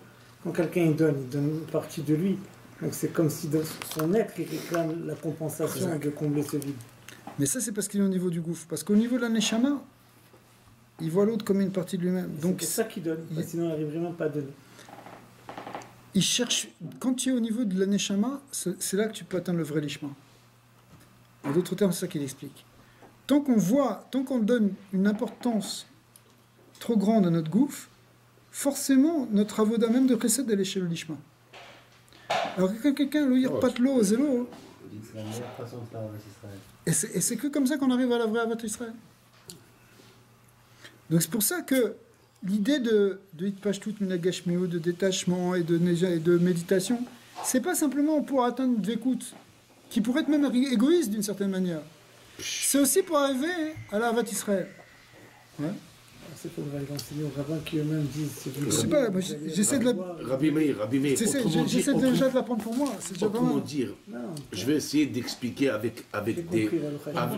Quand quelqu'un il donne une partie de lui. Donc c'est comme si dans son être, il réclame la compensation de combler ce vide. Mais ça, c'est parce qu'il est au niveau du gouffre. Parce qu'au niveau de la neshama, il voit l'autre comme une partie de lui-même. Donc c'est ça qu'il donne. Sinon, il n'arriverait même pas à donner. Il cherche... Quand tu es au niveau de la neshama, c'est là que tu peux atteindre le vrai lishma. En d'autres termes, c'est ça qu'il explique. Tant qu'on donne une importance trop grande à notre gouffre, forcément, notre avoda même de chesed, elle est chez le lishma. Alors quand quelqu'un le yir patlo, zélo, c'est la meilleure façon de faire Ahavat Israël. Et c'est que comme ça qu'on arrive à la vraie Ahavat Israël. Donc c'est pour ça que l'idée de Hitpashtut Minagashmiut, de détachement et de méditation, c'est pas simplement pour atteindre une dvekout, qui pourrait être même égoïste d'une certaine manière. C'est aussi pour arriver à la Havat Israël. Ouais. C'est pour l'enseigner aux rabbins qui eux-mêmes disent. Je sais pas, moi, j'essaie de la. Rabbi Meir, J'essaie déjà de l'apprendre pour moi. C'est déjà pas comment mal. dire, je vais essayer d'expliquer avec des...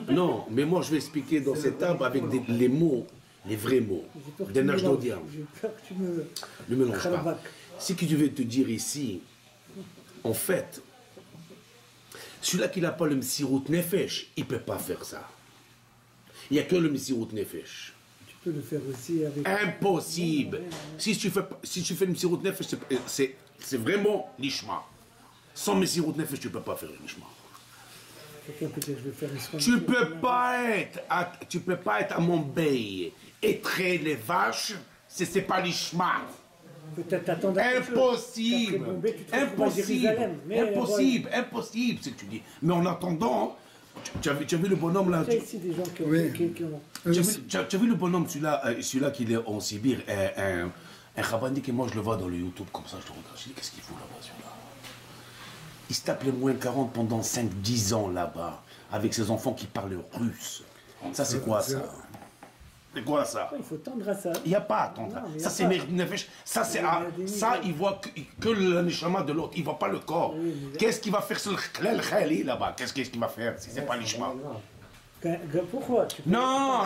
non, mais moi je vais expliquer dans cet arbre avec les mots, les vrais mots. Des Najdodia. J'ai peur que tu me... Ne mélange pas. Ce que je vais te dire ici, en fait, celui-là qui n'a pas le Msirut Nefesh, il ne peut pas faire ça. Il n'y a que le Msirut Nefesh. Tu peux le faire aussi avec... Impossible. Si tu fais le Msirut Nefesh, c'est vraiment l'Ishma. Sans Msirut Nefesh, tu ne peux pas faire l'Ishma. Quelqu'un peut dire, je vais faire une Tu peux pas être à Montbey et traiter les vaches, c'est pas l'Ishma. Peut-être attendre Impossible. Impossible, c'est que tu dis. Mais en attendant, tu as vu le bonhomme là. Il y a ici des gens qui ont... Tu as vu le bonhomme, celui-là qui est en Sibir, un Rabbinique, et moi je le vois dans le YouTube comme ça, je le regarde, je dis qu'est-ce qu'il fout là-bas celui-là? Il se tape les moins 40 pendant 5-10 ans là-bas, avec ses enfants qui parlent russe. Ça c'est quoi ça? C'est quoi ça? Il faut tendre à ça. Il n'y a pas à tendre. Ça c'est Nefesh. Ça il voit que le neshama de l'autre, il ne voit pas le corps. Qu'est-ce qu'il va faire sur le khali là-bas? Qu'est-ce qu'il va faire si ce n'est pas l'ishma? Pourquoi? Non.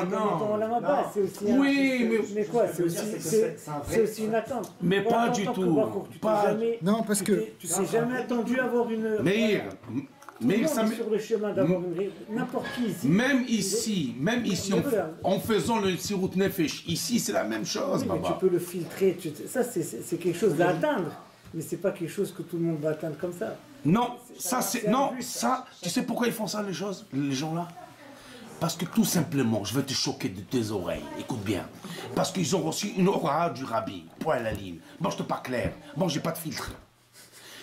Oui, mais quoi? C'est aussi une attente. Mais pas du tout. Non, parce que... Tu ne t'es jamais attendu à avoir une... Mais ça sur le chemin d'avoir n'importe qui ici. Même ici, en faisant le Sirut Nefesh, ici c'est la même chose. Oui, mais tu peux le filtrer. Ça c'est quelque chose à atteindre, mais c'est pas quelque chose que tout le monde va atteindre comme ça. Non, tu sais pourquoi ils font ça les gens là? Parce que tout simplement, je vais te choquer de tes oreilles. Écoute bien. Parce qu'ils ont reçu une aura du rabbi. Point à la ligne. Moi je te parle clair. Moi j'ai pas de filtre.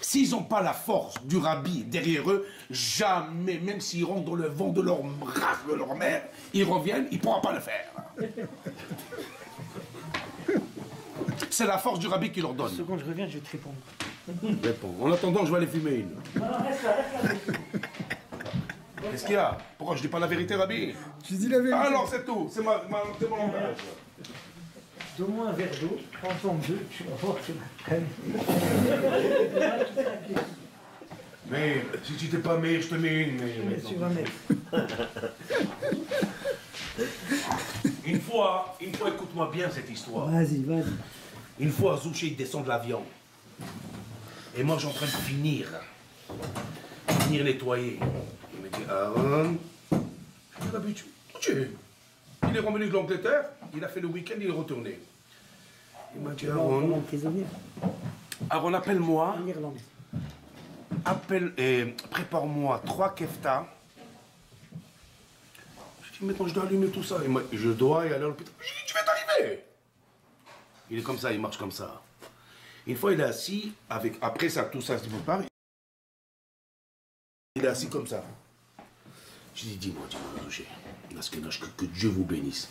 S'ils n'ont pas la force du rabbi derrière eux, jamais, même s'ils rentrent dans le vent de leur race, de leur mère, ils reviennent, ils ne pourront pas le faire. C'est la force du rabbi qui leur donne. Une seconde, je reviens, je vais te répondre. Réponds. En attendant, je vais aller fumer une. Non, reste là. Qu'est-ce qu'il y a? Pourquoi je dis pas la vérité, rabbi? Je dis la vérité. Alors c'est tout, c'est mon langage. Donne-moi un verre d'eau, prends-en deux, tu vas voir, tu vas... Mais si tu t'es pas meilleur, je te mets une. Mais tu vas mettre. Une fois, écoute-moi bien cette histoire. Vas-y. Une fois, Zouché descend de l'avion. Et moi, je suis en train de finir nettoyer. Il me dit, Aaron, j'ai l'habitude. Il est revenu de l'Angleterre, il a fait le week-end, il est retourné. Il m'a dit, Aaron, appelle-moi. En Irlande. Prépare-moi 3 keftas. Je dis, maintenant je dois allumer tout ça. Je dois y aller à l'hôpital. Je dis, tu vas t'arriver. Il est comme ça, il marche comme ça. Une fois, il est assis, après ça, tout ça se prépare. Il est assis comme ça. Je dis, dis-moi, Zouché, que Dieu vous bénisse.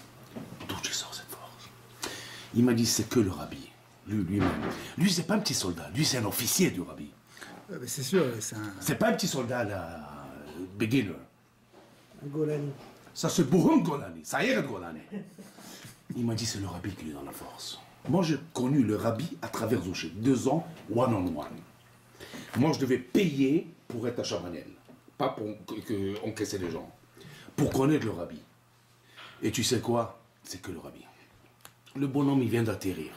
D'où tu sors cette force? Il m'a dit, c'est que le rabbi, lui-même. Lui, c'est pas un petit soldat, lui, c'est un officier du rabbi. C'est sûr, c'est pas un petit soldat, là, beginner. Un Golani. Ça, c'est pour un Golani, ça y est, Golani. Il m'a dit, c'est le rabbi qui lui donne la force. Moi, j'ai connu le rabbi à travers Zouché, 2 ans, one-on-one. Moi, je devais payer pour être à Chabanel, pas pour encaisser les gens, pour connaître le rabbi. Et tu sais quoi? C'est que le rabbi. Le bonhomme, il vient d'atterrir.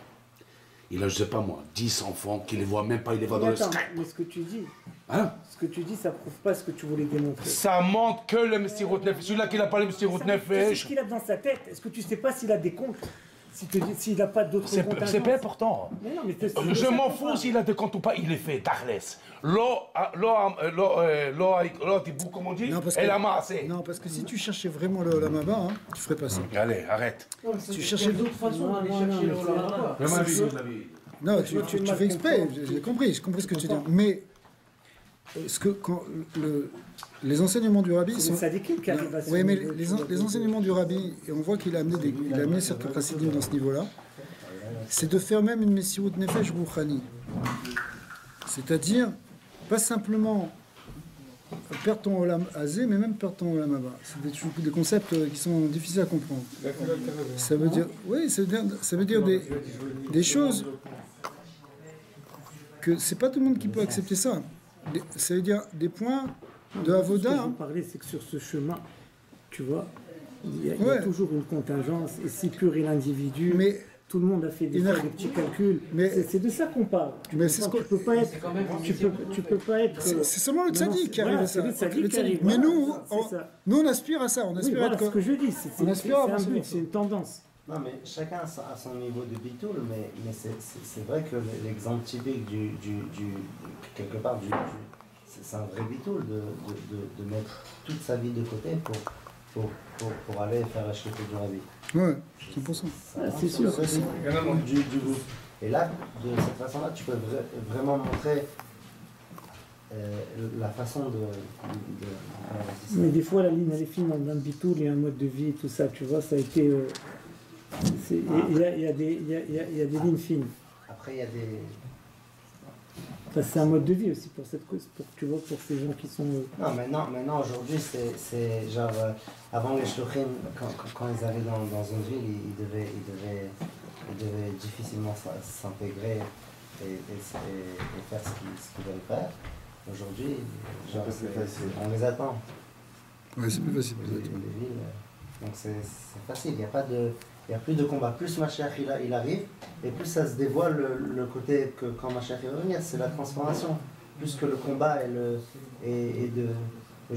Il a, je sais pas moi, 10 enfants qui les voient même pas, il les voit dans le Skype. Mais ce que tu dis, hein? Ce que tu dis, ça prouve pas ce que tu voulais démontrer. Ça montre que le Msirut Nefesh, celui-là qui n'a pas le Msirut Nefesh. C'est ce qu'il a dans sa tête. Est-ce que tu sais pas s'il a des comptes? S'il n'a pas d'autres comptes? C'est pas important. Mais non, mais je m'en fous s'il a des comptes ou pas, il est fait, Darles. Comme on dit, elle a massé. Non, parce que si tu cherchais vraiment le Olamaba, hein, tu ferais pas ça. Allez, arrête. Tu cherchais d'autres façons d'aller chercher le Olamaba. Non, tu fais exprès, j'ai compris ce que tu dis. Mais les enseignements du rabbi sont... Oui, mais les enseignements du rabbi, et on voit qu'il a amené certains chassidim dans ce niveau-là, c'est de faire même une Messirut Nefesh Rouchani. C'est-à-dire, pas simplement perdre ton olam azé, mais même perdre ton olam haba. C'est des concepts qui sont difficiles à comprendre. Ça veut dire, oui, ça veut dire des choses que c'est pas tout le monde qui peut accepter ça. Ça veut dire des points de avoda. Ce que je veux parler, c'est que sur ce chemin, tu vois, il y a toujours une contingence, et si pur est l'individu, mais tout le monde a fait des petits calculs. C'est de ça qu'on parle. Tu peux pas être. Tu peux pas être. C'est seulement le tzaddik qui arrive à ça. Mais nous, on aspire à ça. On aspire à être. Ce que je dis, c'est un but, c'est une tendance. Non, mais chacun a son niveau de bitoul, mais c'est vrai que l'exemple typique quelque part, c'est un vrai bitoul de mettre toute sa vie de côté pour aller faire la chute du rabbi. Ouais, 100%. C'est sûr. Du goût. Et là, de cette façon-là, tu peux vraiment montrer la façon de mais des fois, la ligne, elle est fine dans le bitoul et un mode de vie, tout ça, tu vois, ça a été... Il y a des lignes fines. Après, il y a des... Enfin, c'est un mode de vie aussi pour cette cause, tu vois, pour ces gens qui sont... Non, maintenant aujourd'hui, c'est genre... avant les shluchim, quand ils arrivaient dans une ville, ils devaient difficilement s'intégrer et faire ce qu'ils veulent faire. Aujourd'hui, genre, on les attend. Oui, c'est plus facile. Les villes, donc c'est facile, il n'y a plus de combat. Plus Mashiach il arrive, et plus ça se dévoile le côté que quand Mashiach va venir, c'est la transformation. Plus que le combat et de... Je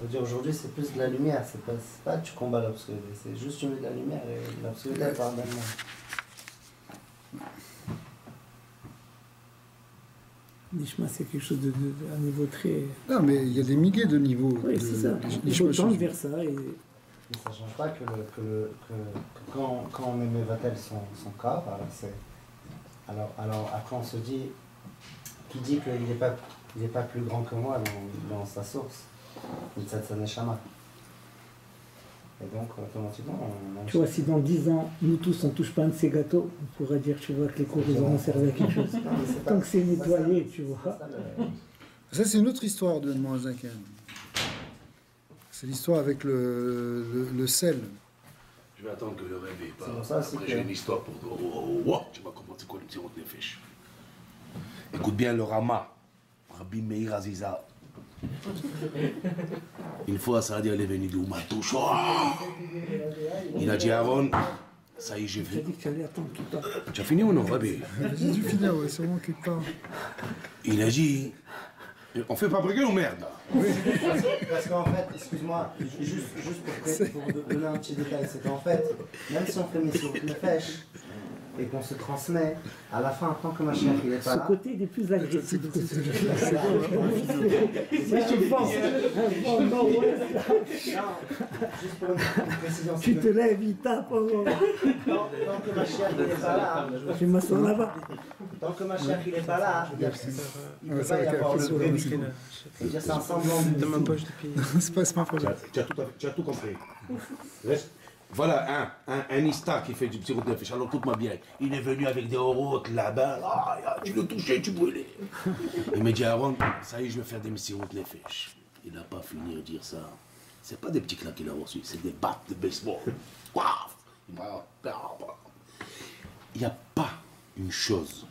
veux dire, aujourd'hui, c'est plus de la lumière, c'est pas tu combats l'obscurité, c'est juste tu mets de la lumière et l'obscurité elle part d'elle-même. Nishma, c'est quelque chose d'un niveau très... Non, mais il y a des milliers de niveaux. Oui, c'est ça. Il faut tendre vers ça. Et... Mais ça ne change pas que quand on met Mevatel son corps, alors après on se dit, qui dit qu'il n'est pas plus grand que moi dans sa source, Mitzat Neshama. Et donc automatiquement tu vois, si dans 10 ans, nous tous on ne touche pas un de ces gâteaux, on pourrait dire, tu vois, que les cours auront servi à quelque chose. Tant que c'est nettoyé, tu vois. Ça, c'est une autre histoire de Moazaken. C'est l'histoire avec le sel. Je vais attendre que le rêve est pas. Ça, après, j'ai une histoire pour toi. Oh, tu vas comprendre c'est quoi le petit route nefesh. Écoute bien le Rama, Rabbi Meir Aziza. Une fois, ça a dit, elle est venue d'où Matouche. Oh, il a dit à Aaron, ça y est, j'ai vu. Tu as dit que tu allais attendre qu'il parte. Tu as fini ou non, Rabbi? J'ai dû finir, ouais, sûrement quelque part. Il a dit, on fait pas briquer ou merde? Oui. Parce qu'en fait, excuse-moi, juste pour donner un petit détail, c'est qu'en fait, même si on fait Messirut Nefesh et qu'on se transmet, à la fin, tant que Mashiach il est pas là... Ce côté des plus agressifs. Juste pour une précision. Tu te lèves, il tape. Tant que Mashiach il est pas là... Je m'assois là-bas. Tant que Mashiach il est pas là, il ne peut pas y avoir le vrai bitoul. C'est-à-dire c'est un semblant de bitoul. C'est pas ma problème. Tu as tout compris. Reste. Voilà un Ista qui fait du petit route nefesh. Alors écoute-moi bien, il est venu avec des orotes là-bas, tu le touchais, tu brûlais. Il m'a dit Aaron, ça y est, je vais faire des petits routes nefesh. Il n'a pas fini de dire ça. C'est pas des petits claques qu'il a reçus, c'est des battes de baseball. Il n'y a pas une chose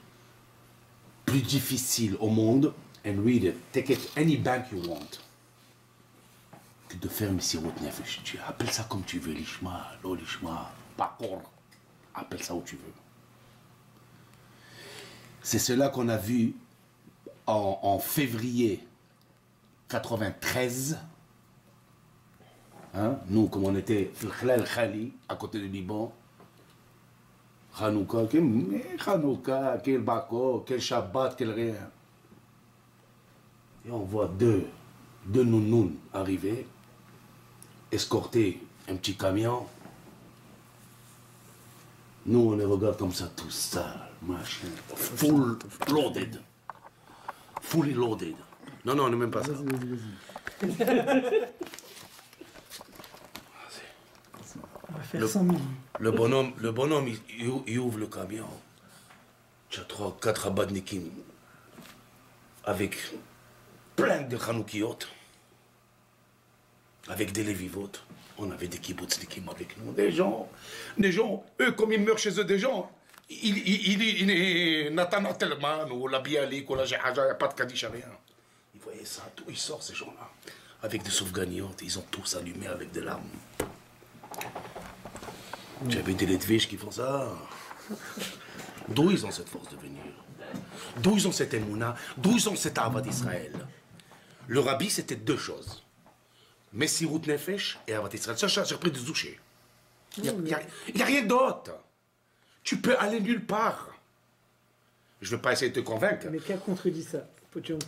plus difficile au monde, and read it, take it any bank you want, que de faire Messirut Nefesh. Tu appelles ça comme tu veux, l'ishma, l'olishma, pakor, appelle ça où tu veux. C'est cela qu'on a vu en février 93. Hein? Nous, comme on était Khlal Khali, à côté du Liban, Hanouka, quel Bako, quel Shabbat, quel rien. Et on voit deux nounouns arriver, escorter un petit camion. Nous, on les regarde comme ça, tout sale, machin, full loaded. Fully loaded. Non, on n'est même pas ça. On va faire 100 000. Le bonhomme, il ouvre le camion. Tu as 3-4 abadnikim avec plein de Hanoukiot, avec des Lévivot. On avait des kibbutznikim avec nous, des gens, eux, comme ils meurent chez eux, des gens, il est Nathan Telman, ou la Bialik, ou la Jehaja, il n'y a pas de Kaddish, rien. Ils voyaient ça, tout, ils sortent, ces gens-là, avec des sauvegagnantes, ils ont tous allumé avec des larmes. J'avais des Letviches qui font ça. D'où ils ont cette force de venir? D'où ils ont cette émouna? D'où ils ont cette ava d'Israël? Le rabbi, c'était deux choses. Messirut Nefesh et Avat Israël. Ça, j'ai repris de Zouché. Il n'y a rien d'autre. Tu peux aller nulle part. Je ne vais pas essayer de te convaincre. Mais qui a contredit ça?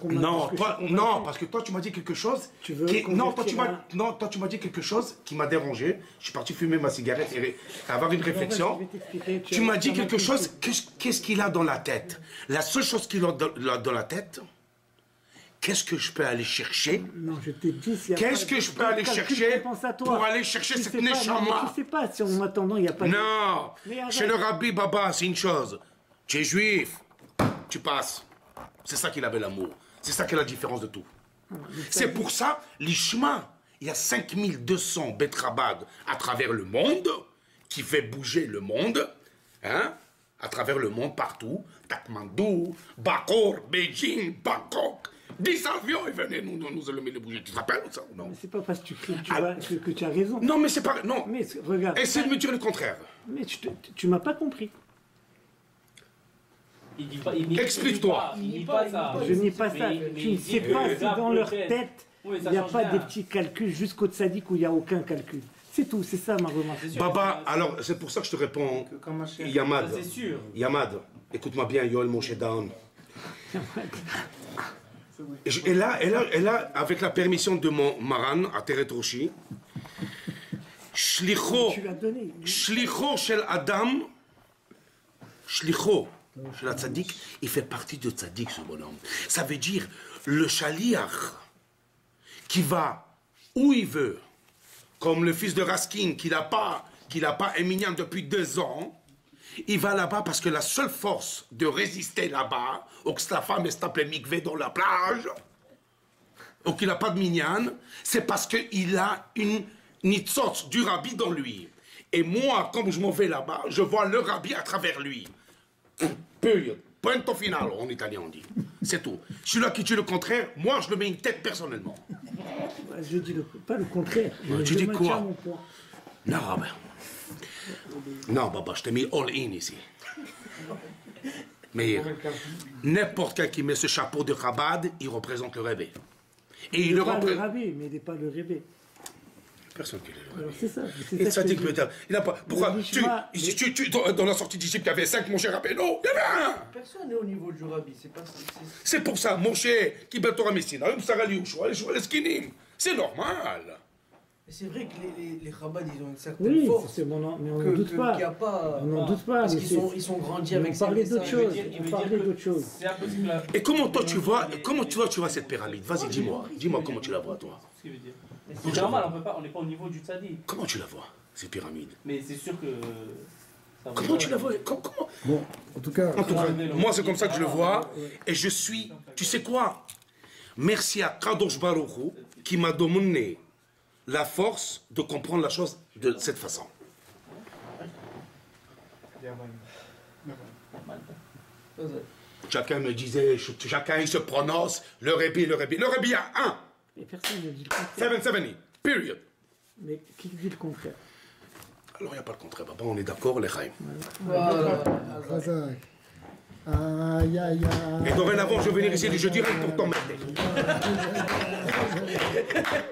Non, parce que toi, tu m'as dit quelque chose. Toi, tu m'as dit quelque chose qui m'a dérangé. Je suis parti fumer ma cigarette et avoir une réflexion. Tu m'as dit quelque chose. Qu'est-ce qu'il a dans la tête? La seule chose qu'il a dans la tête, qu'est-ce que je peux aller chercher? Non, je t'ai dit. Qu'est-ce que je peux aller chercher pour aller chercher cette neshama? Je ne sais pas si en attendant, il n'y a pas. Non, chez le rabbi Baba, c'est une chose. Tu es juif, tu passes. C'est ça qu'il avait l'amour. C'est ça qui est la différence de tout. C'est pour ça, l'Ishma, il y a 5200 Betrabad à travers le monde, qui fait bouger le monde, hein, à travers le monde partout. Katmandou, Bakor, Beijing, Bangkok. 10 avions, ils venaient nous allumer les bougies. Tu te rappelles ou ça? Non. Mais c'est pas parce que que tu as raison. Non, mais c'est pas... Non. Mais regarde. Essaie de me dire le contraire. Mais tu m'as pas compris. Explique-toi. Je nie pas ça. Tu ne sais pas si dans leur tête, il n'y a pas des petits calculs jusqu'au tzaddik où il n'y a aucun calcul. C'est tout, c'est ça ma remarque. Baba, alors c'est pour ça que je te réponds, Yamad. Yamad, écoute-moi bien, Yoel Moshe Daon. Et là, avec la permission de mon Maran, à Teretroshi, Shlicho shel Adam, Shlicho shel Tzaddik, il fait partie de Tzaddik, ce bonhomme. Ça veut dire, le Shaliach, qui va où il veut, comme le fils de Raskin, qui n'a pas un minyan depuis 2 ans, il va là-bas parce que la seule force de résister là-bas, ou que la femme se tape les mikveh dans la plage, ou qu'il n'a pas de minyan, c'est parce qu'il a une nitzot du rabbi dans lui. Et moi, comme je m'en vais là-bas, je vois le rabbi à travers lui. Period. Punto final, en italien on dit. C'est tout. Celui-là qui dit le contraire, moi je le mets une tête personnellement. Je dis pas le contraire. Tu dis quoi? Non, ben... Non, Baba, je t'ai mis all-in ici. Mais n'importe qui met ce chapeau de Chabad, il représente le Rebbe. Et il le représente. Le Rabbi, mais il n'est pas le Rebbe. Personne qui est le Rebbe. C'est ça. Et ça dit que il n'a pas. Pourquoi dans la sortie d'Égypte, il y avait 5 Moshe Rabbeinu. Il y avait un. Personne n'est au niveau du Rabbi. C'est pas ça. C'est pour ça, Moshe, qui bat Torah Messina, les skinim. C'est normal. C'est vrai que les Chabad, ils ont une certaine force. Oui, mais on n'en doute pas. On n'en doute pas. Parce qu'ils sont grandis avec ça. On parlait d'autre chose. Et comment toi tu vois cette pyramide? Vas-y, dis-moi comment tu la vois, toi. C'est normal, on n'est pas au niveau du tzaddik. Comment tu la vois, cette pyramide? Mais c'est sûr que... Comment tu la vois? Bon, en tout cas, moi c'est comme ça que je le vois. Et je suis... Tu sais quoi? Merci à Kadosh Baruch Hu qui m'a donné la force de comprendre la chose de cette façon. Chacun me disait, chacun il se prononce, le Rebbe. Le Rebbe a un. Mais personne ne dit le contraire. 770, period. Mais qui dit le contraire? Alors il n'y a pas le contraire, Baba, on est d'accord, les Chaim. Aïe, aïe, aïe. Et dorénavant, je vais venir ici le jeudi rien pour t'emmerder.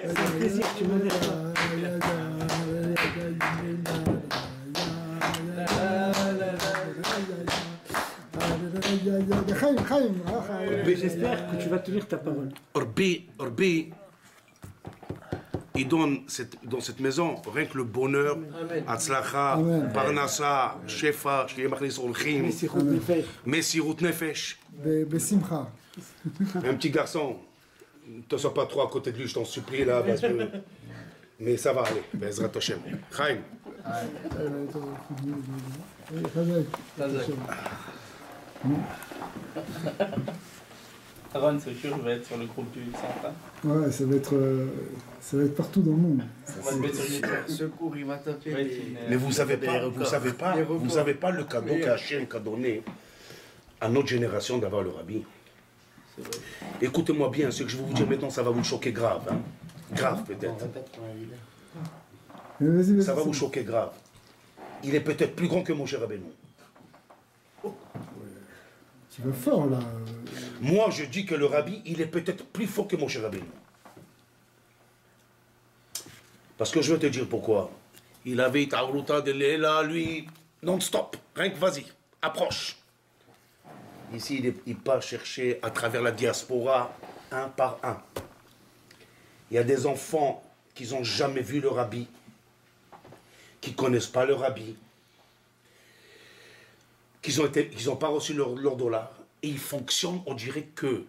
C'est plaisir, tu me J'espère que tu vas tenir ta parole. Orbi, il donne dans cette maison rien que le bonheur, Atzlacha, Parnassa, Shefa, Sheyemachlis Olchim, Messirut Nefesh. Besimcha. Un petit garçon, ne te sois pas trop à côté de lui, je t'en supplie là, parce que... Mais ça va aller, Bezrat Hashem. Chaim. Ron, c'est sûr, je vais être sur le groupe du Central. Ouais, ça va être partout dans le monde. On va se mettre sur YouTube. Secours, il va taper. Mais vous savez pas le cadeau qu'Hachem a donné à notre génération d'avoir le rabbi. Écoutez-moi bien, ce que je vais vous dire maintenant, ça va vous choquer grave. Hein? Grave peut-être. Ça va vous choquer grave. Il est peut-être plus grand que Moshe Rabbeinu. Tu vas fort là. Moi, je dis que le rabbi, il est peut-être plus fort que Moshe Rabbeinu. Parce que je vais te dire pourquoi. Il avait Ta'aruta de Léla, lui, non-stop. Rien que vas-y, approche. Ici, il part chercher à travers la diaspora, un par un. Il y a des enfants qui n'ont jamais vu le rabbi, qui ne connaissent pas le rabbi, qui n'ont pas reçu leur dollar. Et ils fonctionnent, on dirait que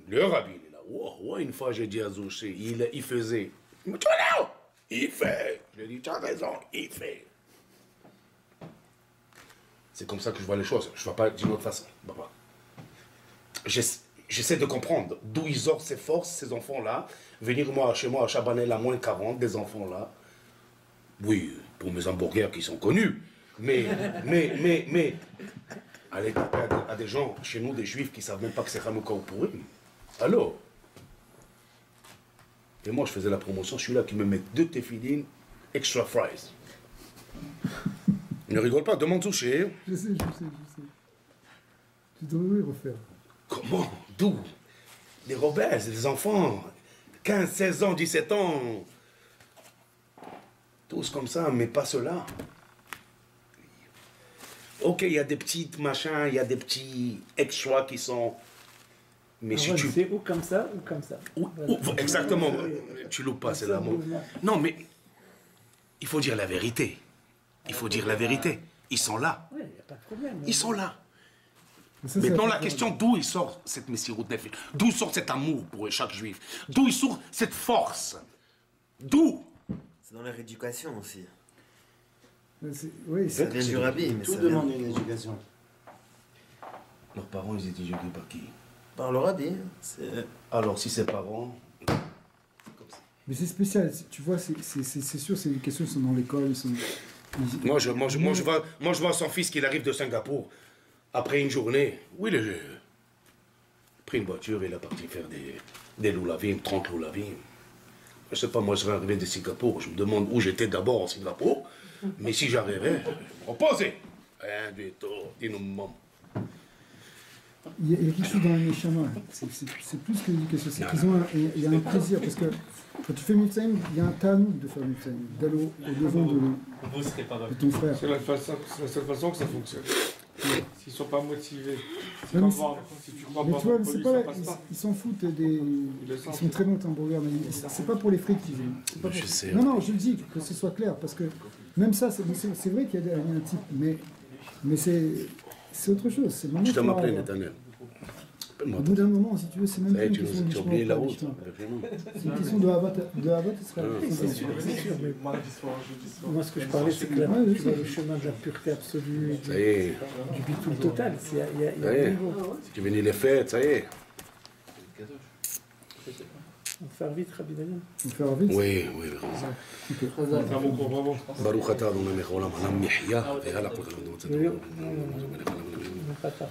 le rabbi, il est là. Wow, une fois, j'ai dit à Zouché, il faisait. Il me dit, il fait. Je lui ai dit, tu as raison, il fait. C'est comme ça que je vois les choses. Je ne vois pas d'une autre façon. Papa. J'essaie de comprendre d'où ils sortent ces forces, ces enfants-là. Venir chez moi à Chabanel à moins 40, des enfants-là. Oui, pour mes hamburgers qui sont connus. Mais, aller taper à des gens, chez nous, des juifs qui ne savent même pas que c'est Hanouka ou Purim. Alors. Et moi, je faisais la promotion, je suis là qui me met 2 tefilines, extra fries. Ne rigole pas, demande toucher. Je sais. Tu devrais refaire. Comment? D'où? Des rebelles, des enfants, 15, 16 ans, 17 ans. Tous comme ça, mais pas ceux-là. Ok, il y a des petites machins, il y a des petits extras qui sont... Mais si tu... C'est ou comme ça, ou comme ça. Exactement, tu loupes pas, c'est l'amour. Non, mais il faut dire la vérité. Il faut dire la vérité. Ils sont là. Oui, il n'y a pas de problème. Ils sont là. Maintenant, la question, d'où il sort cette Messirut Nefesh? D'où sort cet amour pour chaque juif? D'où il sort cette force? D'où? C'est dans leur éducation aussi. Oui, ça vient du rabbi, mais tout ça demande vient... une éducation. Leurs parents, ils étaient éduqués par qui? Par le rabbi. Alors, si ses parents... Mais c'est spécial, tu vois, c'est sûr, c'est des questions qui sont dans l'école. Moi, je vois son fils qui arrive de Singapour. Après une journée, oui, il a pris une voiture, il est parti faire des loulavim, 30 loulavim. Je ne sais pas, moi, je serais arrivé de Singapour. Je me demande où j'étais d'abord en Singapour. Mais si j'arrivais, reposez. Rien du tout, dis-nous, maman. Il y a quelque chose dans les Neshama. C'est plus que l'éducation. C'est qu'ils ont il y a un plaisir. Parce que quand tu fais Mifsaïm, il y a un tanouk de faire Mifsaïm. D'aller au-devant de ton frère. C'est la seule façon que ça fonctionne. S'ils ne sont pas motivés, si tu crois mais pas, tu vois, ça passe pas. ils s'en foutent ils sont très bons hamburgers, mais c'est pas pour les frites qu'ils viennent. Je sais. Non, je le dis, que ce soit clair, parce que même ça, c'est vrai qu'il y a un type, mais c'est autre chose. C'est le moment. Tu dois m'appeler Nathaniel. Au bout d'un moment, si tu veux, c'est même pas une Tu question de as oublié la route. C'est une question de Habat Israël. C'est sûr, mais moi, ce que je parlais, c'est que tu vas le chemin de la pureté absolue, Ça y est. du bitul total. Il y a Ça y est. Si tu venais les fêtes, ça y est. On va faire vite, Rabbi Daniel. On va faire vite. Oui. C'est un bon cours, vraiment. Baruch atah Adonai Mecholem, Hanam Yehya, ve'halakot Non, pas tard.